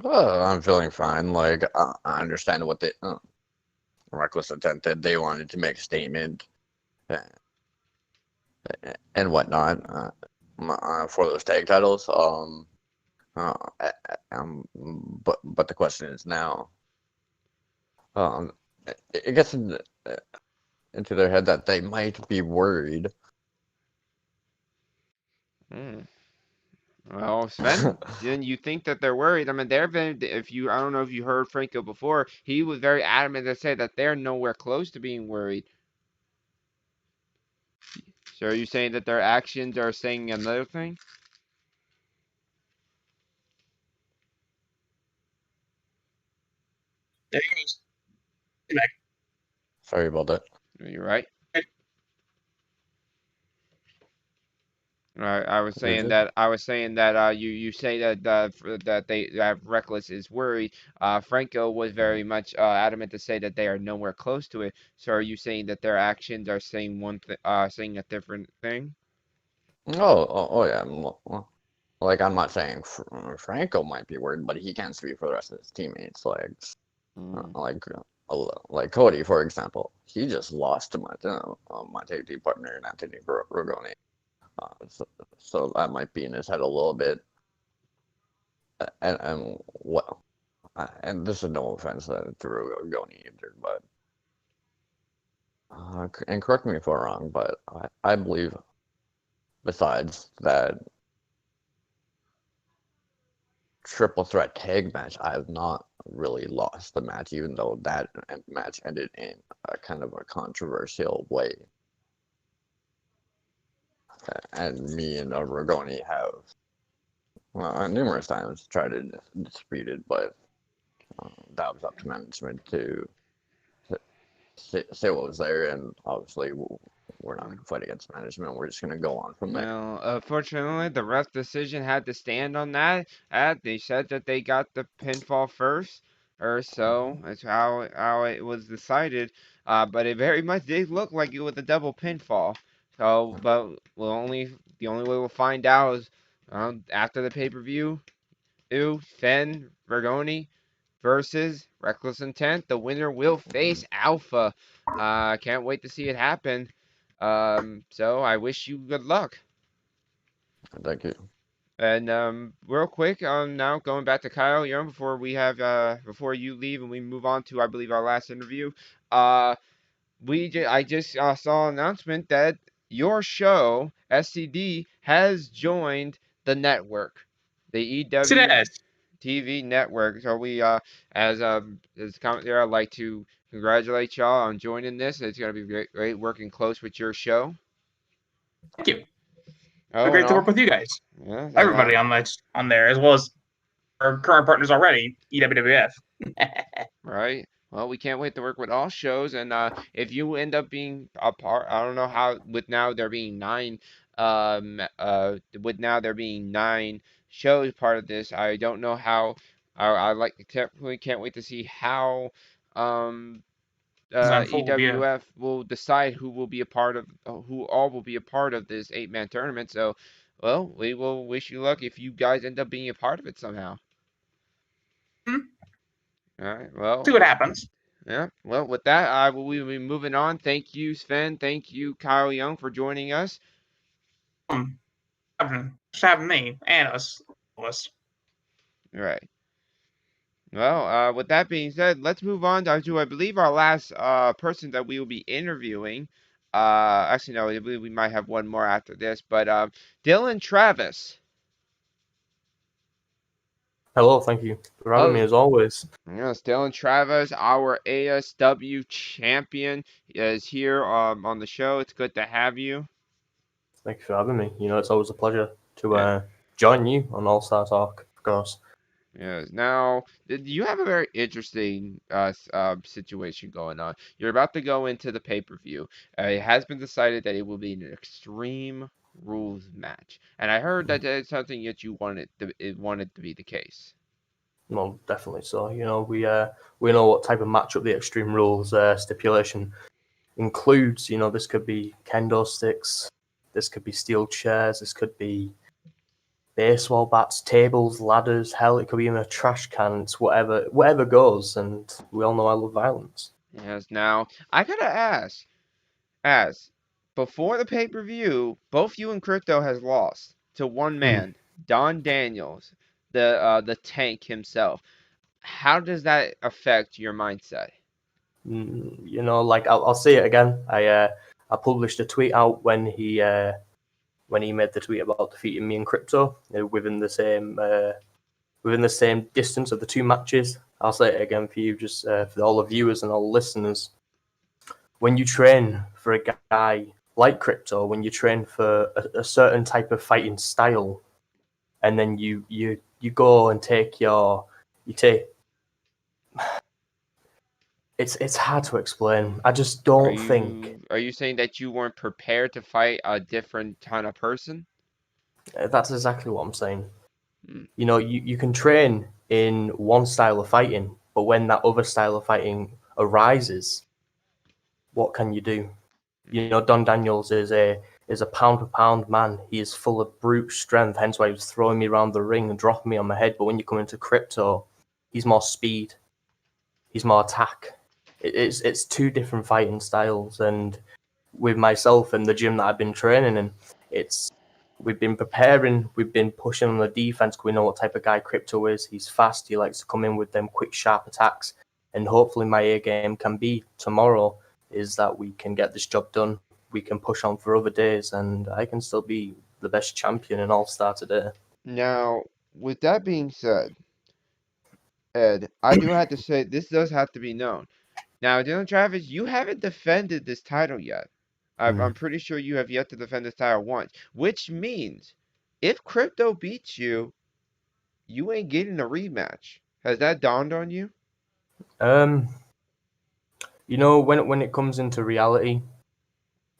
I'm feeling fine. Like I understand what they reckless intent that they wanted to make a statement and whatnot for those tag titles. But the question is now, it gets into their head that they might be worried. Well, Sven, then you think that they're worried? I mean, I don't know if you heard Franco before, he was very adamant to say that they're nowhere close to being worried. So are you saying that their actions are saying another thing? There he goes. Sorry about that. You're right. I was saying that you say that Reckless is worried. Franco was very much adamant to say that they are nowhere close to it. So are you saying that their actions are saying saying a different thing? Oh yeah. Like I'm not saying Franco might be worried, but he can't speak for the rest of his teammates. Like Cody, for example, he just lost to my tag team partner, Anthony Rogoni. So that might be in his head a little bit. And this is no offense to Rogoni either, but and correct me if I'm wrong, but I believe besides that triple threat tag match, I have not really lost the match, even though that match ended in a kind of a controversial way. And me and Rogoni have numerous times tried to dispute it, but that was up to management to say what was there, and obviously we're not going to fight against management. We're just going to go on from there. Well, unfortunately, the ref decision had to stand on that. They said that they got the pinfall first, or so. That's how it was decided. But it very much did look like it was a double pinfall. So, but the only way we'll find out is after the pay-per-view. Fenn Vergoni versus Reckless Intent. The winner will face Alpha. Can't wait to see it happen. So I wish you good luck. Thank you. And real quick, now going back to Kyle Young before we have before you leave and we move on to I believe our last interview. I just saw an announcement that your show SCD has joined the network, the EW TV network. So we as commentator, I'd like to congratulate y'all on joining this. It's gonna be great working close with your show. Thank you. Oh, Great to work with you guys. Yeah, Everybody on there, as well as our current partners already, EWWF. Right. Well, we can't wait to work with all shows, and if you end up being a part, I don't know how with now there being nine shows part of this, I don't know how. I like definitely can't wait to see how EWF will decide who will be a part of who all will be a part of this 8-man tournament. So, well, we will wish you luck if you guys end up being a part of it somehow. All right. Well, see what happens. Yeah. Well, with that, we will be moving on. Thank you, Sven. Thank you, Kyle Young, for joining us. Having me and us. Right. Well, with that being said, let's move on to I believe our last person that we will be interviewing. Actually, no, I believe we might have one more after this, but Dylan Travis. Hello, thank you for having me as always. Yes, Dylan Travis, our ASW champion, is here on the show. It's good to have you. Thank you for having me. You know, it's always a pleasure to join you on All Star Talk, of course. Yes. Now, you have a very interesting situation going on. You're about to go into the pay-per-view. It has been decided that it will be an Extreme Rules match, and I heard that it's something that you wanted to be the case. Well, definitely so. You know, we know what type of matchup the Extreme Rules stipulation includes. You know, this could be kendo sticks, this could be steel chairs, this could be baseball bats, tables, ladders, hell, it could be in a trash can. It's whatever goes, and we all know I love violence. Yes. Now, I gotta ask, before the pay-per-view, both you and Crypto has lost to one man, Don Daniels, the Tank himself. How does that affect your mindset? You know, like I'll say it again. I published a tweet out when he made the tweet about defeating me and Crypto within the same distance of the two matches. I'll say it again for you, just for all the viewers and all the listeners. When you train for a guy like Crypto, when you train for a certain type of fighting style, and then you go and it's hard to explain. I just don't think. Are you saying that you weren't prepared to fight a different kind of person? That's exactly what I'm saying. You know, you can train in one style of fighting, but when that other style of fighting arises, what can you do? You know, Don Daniels is a pound for pound man. He is full of brute strength, hence why he was throwing me around the ring and dropping me on my head. But when you come into Crypto, he's more speed, he's more attack. It's two different fighting styles, and with myself and the gym that I've been training in, we've been preparing, we've been pushing on the defense. We know what type of guy Crypto is. He's fast. He likes to come in with them quick, sharp attacks. And hopefully my A game can be tomorrow is that we can get this job done. We can push on for other days, and I can still be the best champion in All-Star today. Now, with that being said, Ed, I do have to say, this does have to be known. Now, Dylan Travis, you haven't defended this title yet. I'm pretty sure you have yet to defend this title once, which means if Crypto beats you, you ain't getting a rematch. Has that dawned on you? You know, when it comes into reality,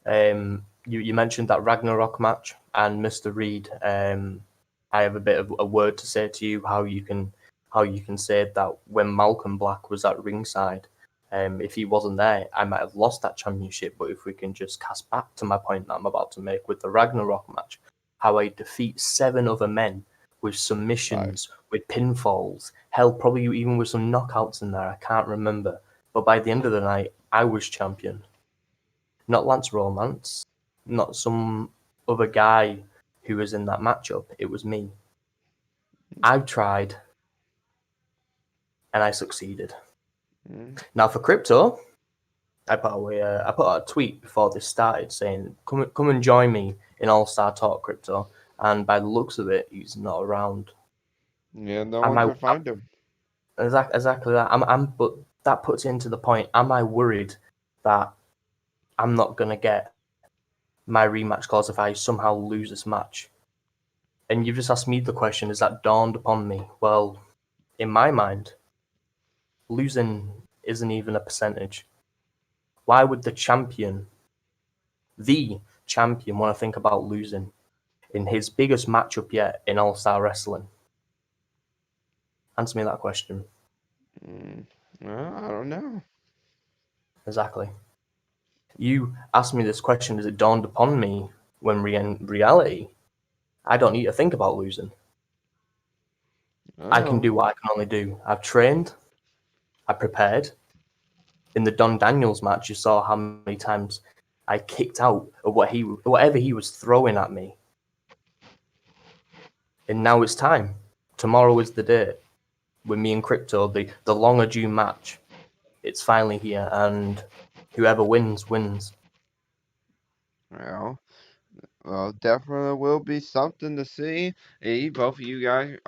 You mentioned that Ragnarok match, and Mr. Reed. I have a bit of a word to say to you. How you can say that when Malcolm Black was at ringside, if he wasn't there, I might have lost that championship. But if we can just cast back to my point that I'm about to make with the Ragnarok match, how I defeat 7 other men with submissions, with pinfalls, hell, probably even with some knockouts in there. I can't remember. But by the end of the night, I was champion. Not Lance Romance, not some other guy who was in that matchup. It was me. I tried, and I succeeded. Now for crypto, I put out a tweet before this started saying, "Come and join me in All Star Talk Crypto." And by the looks of it, he's not around. Yeah, no one can find him. Exactly that. But that puts it into the point. Am I worried that I'm not gonna get my rematch clause if I somehow lose this match? And you've just asked me the question, has that dawned upon me? Well, in my mind, losing isn't even a percentage. Why would the champion want to think about losing in his biggest matchup yet in All-Star Wrestling? Answer me that question. I don't know. Exactly. You asked me this question, has it dawned upon me when in reality, I don't need to think about losing. I can do what I can only do. I've trained. I prepared. In the Don Daniels match, you saw how many times I kicked out of whatever he was throwing at me. And now it's time. Tomorrow is the day. With me and Crypto, the long overdue match. It's finally here, and whoever wins, wins. Well, definitely will be something to see. Both of you guys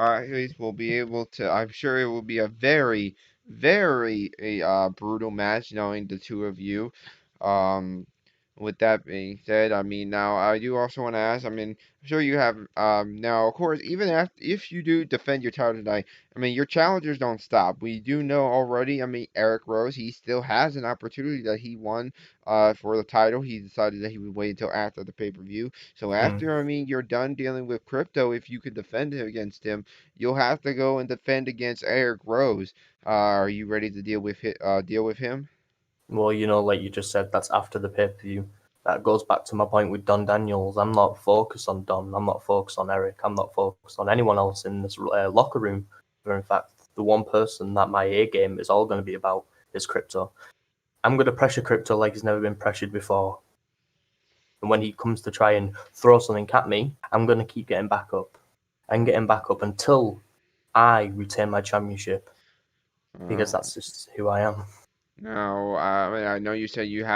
will be able to. I'm sure it will be a very, very brutal match, knowing the two of you. With that being said, I mean, now I do also want to ask. I mean, I'm sure you have. Now, of course, even if you do defend your title tonight, I mean, your challengers don't stop. We do know already. I mean, Eric Rose, he still has an opportunity that he won for the title. He decided that he would wait until after the pay-per-view. So after, I mean, you're done dealing with Crypto, if you could defend against him, you'll have to go and defend against Eric Rose. Are you ready to deal with him? Well, like you just said, that's after the pay-per-view. That goes back to my point with Don Daniels. I'm not focused on Don. I'm not focused on Eric. I'm not focused on anyone else in this locker room. Where in fact, the one person that my A game is all going to be about is Crypto. I'm going to pressure Crypto like he's never been pressured before. And when he comes to try and throw something at me, I'm going to keep getting back up. And getting back up until I retain my championship. Because that's just who I am. No, I know you said you're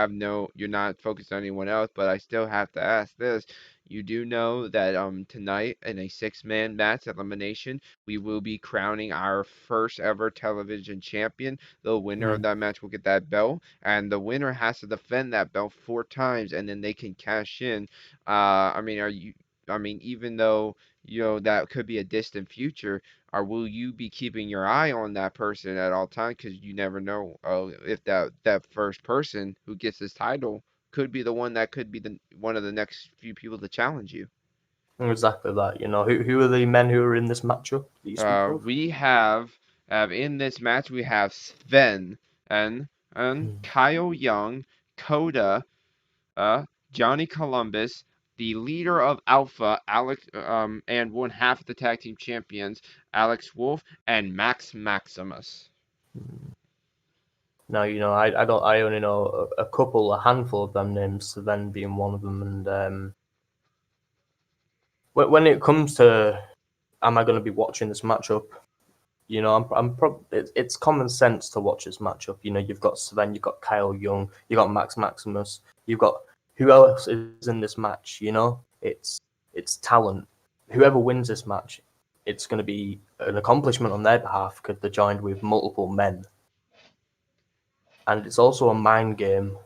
not focused on anyone else, but I still have to ask this. You do know that tonight in a 6-man match elimination, we will be crowning our first ever television champion. The winner of that match will get that belt, and the winner has to defend that belt 4 times, and then they can cash in. I mean, even though that could be a distant future, or will you be keeping your eye on that person at all times? Because you never know if that first person who gets this title could be the one that could be one of the next few people to challenge you. Exactly that. Who are the men who are in this matchup that you speak of? We have in this match we have Sven and Kyle Young, Coda, Johnny Columbus, the leader of Alpha, Alex, and one half of the tag team champions, Alex Wolf and Max Maximus. Now, I only know a handful of them names, Sven being one of them, and when it comes to am I going to be watching this matchup, it's common sense to watch this matchup. You've got Sven, you've got Kyle Young, you've got Max Maximus, you've got who else is in this match. It's talent. Whoever wins this match, it's going to be an accomplishment on their behalf because they're joined with multiple men. And it's also a mind game.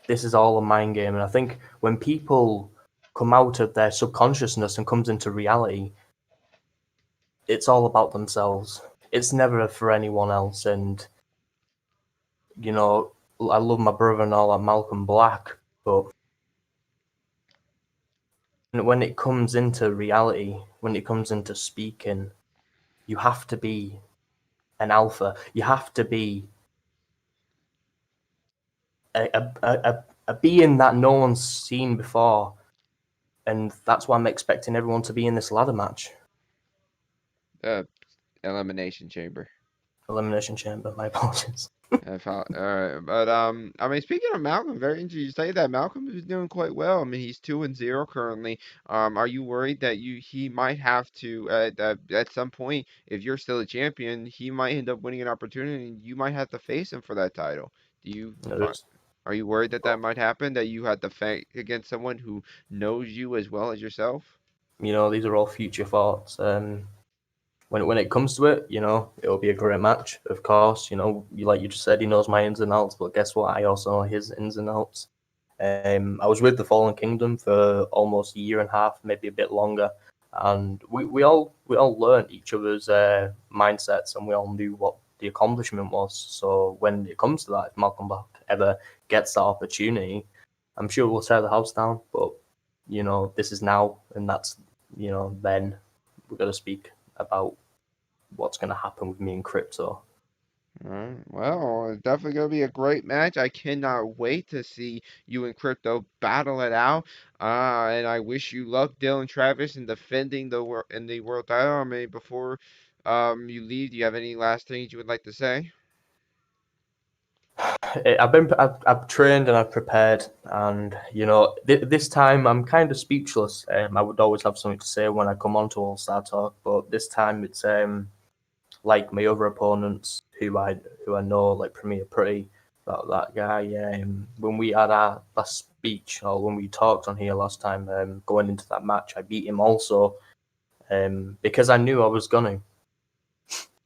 This is all a mind game. And I think when people come out of their subconsciousness and comes into reality, it's all about themselves. It's never for anyone else. And, I love my brother and all, like Malcolm Black, but when it comes into reality, when it comes into speaking, you have to be an alpha. You have to be a being that no one's seen before, and that's why I'm expecting everyone to be in this ladder match. Elimination Chamber. Elimination Chamber. My apologies. Alright, but I mean, speaking of Malcolm, very interesting you say that Malcolm is doing quite well. I mean, he's 2-0 currently. Are you worried that he might have to at some point, if you're still a champion, he might end up winning an opportunity, and you might have to face him for that title? Do you Are you worried that that might happen? That you have to fight against someone who knows you as well as yourself? These are all future thoughts. When it comes to it, it'll be a great match. Of course, like you just said, he knows my ins and outs. But guess what? I also know his ins and outs. I was with the Fallen Kingdom for almost a year and a half, maybe a bit longer, and we all learned each other's mindsets, and we all knew what the accomplishment was. So when it comes to that, if Malcolm Black ever gets that opportunity, I'm sure we'll tear the house down. But this is now, and that's then we're gonna speak about what's gonna happen with me and Crypto. Alright, well, it's definitely gonna be a great match. I cannot wait to see you and Crypto battle it out. And I wish you luck, Dylan Travis, in defending the world title. I mean, before you leave, do you have any last things you would like to say? I've trained and I've prepared, and this time I'm kind of speechless. I would always have something to say when I come on to All Star Talk, but this time it's like my other opponents who I know, like Premier Pretty, that guy. When we had our last speech, or when we talked on here last time, going into that match, I beat him also, because I knew I was gonna.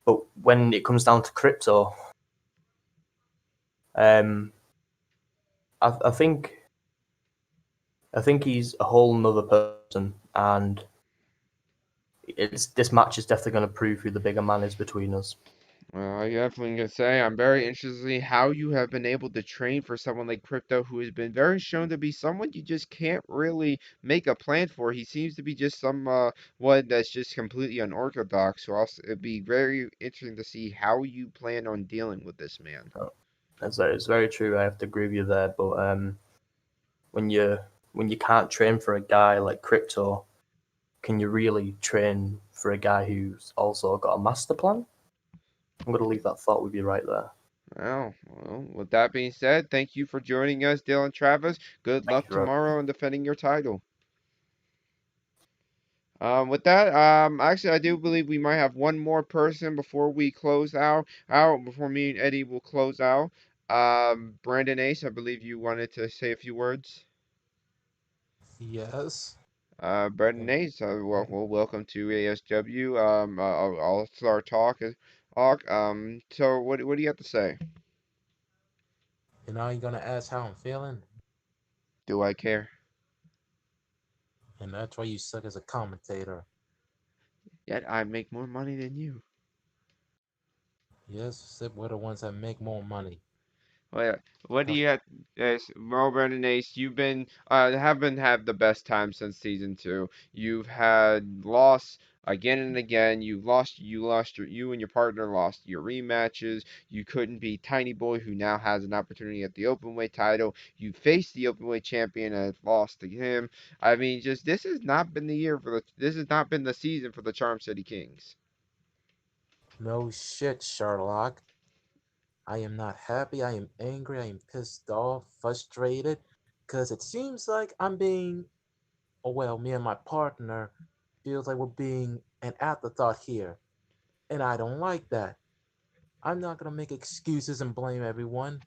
But when it comes down to Crypto, I think he's a whole nother person, and this match is definitely going to prove who the bigger man is between us. Well, I definitely gonna say I'm very interested to see how you have been able to train for someone like Crypto, who has been very shown to be someone you just can't really make a plan for. He seems to be just one that's just completely unorthodox. So it'd be very interesting to see how you plan on dealing with this man. It's very true. I have to agree with you there. But when you can't train for a guy like Crypto, can you really train for a guy who's also got a master plan? I'm going to leave that thought with you right there. Well, with that being said, thank you for joining us, Dylan Travis. Good luck tomorrow in defending your title. With that, actually, I do believe we might have one more person before we close out. Before me and Eddie will close out. Brandon Ace, I believe you wanted to say a few words. Yes. Brandon Ace, welcome to ASW. All-Star Talk. So what do you have to say? And now you're gonna ask how I'm feeling, Do I care? and that's why you suck as a commentator. Yet I make more money than you. Yes, except we're the ones that make more money. Well, what do you have, Brandon Ace? You've been haven't had the best time since season 2. You've had loss again and again. You and your partner lost your rematches. You couldn't beat Tiny Boy, who now has an opportunity at the openweight title. You faced the openweight champion and lost to him. I mean, just this has not been the this has not been the season for the Charm City Kings. No shit, Sherlock. I am not happy, I am angry, I am pissed off, frustrated, because it seems like me and my partner feels like we're being an afterthought here. And I don't like that. I'm not gonna make excuses and blame everyone.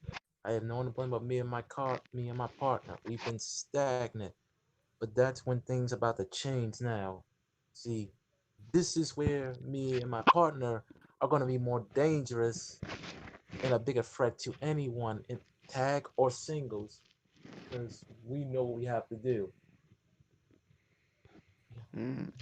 I have no one to blame but me and my partner. We've been stagnant. But that's when things about to change now. See, this is where me and my partner are gonna be more dangerous and a bigger threat to anyone in tag or singles, because we know what we have to do.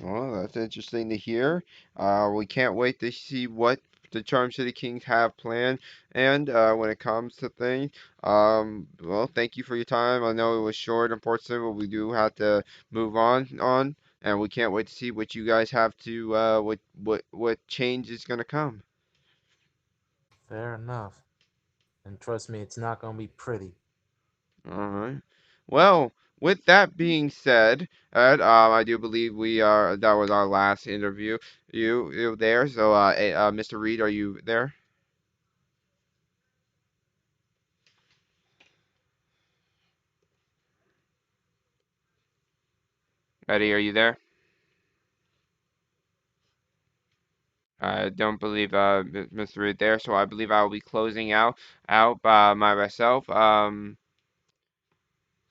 Well, that's interesting to hear. We can't wait to see what the Charm City Kings have planned. And when it comes to things, well, thank you for your time. I know it was short, unfortunately, but we do have to move on, and we can't wait to see what you guys have to what change is gonna come. Fair enough. And trust me, it's not gonna be pretty. All right. Well, with that being said, Ed, I do believe that was our last interview. You there? So, Mr. Reed, are you there? Eddie, are you there? I don't believe Mr. Reed there, so I believe I will be closing out by myself.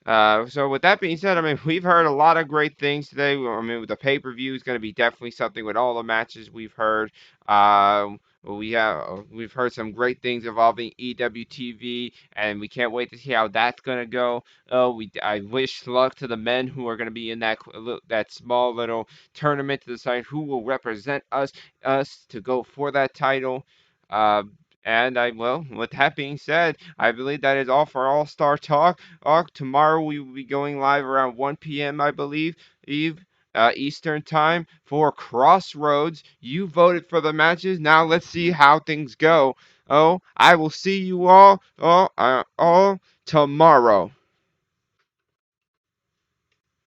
So with that being said, I mean, we've heard a lot of great things today. I mean, the pay-per-view is going to be definitely something with all the matches we've heard. We've heard some great things involving EWTV, and we can't wait to see how that's going to go. I wish luck to the men who are going to be in that small little tournament to decide who will represent us to go for that title. Uh, well, with that being said, I believe that is all for All Star Talk. Tomorrow we will be going live around 1 p.m. I believe, Eastern Time for Crossroads. You voted for the matches. Now let's see how things go. Oh, I will see you all tomorrow.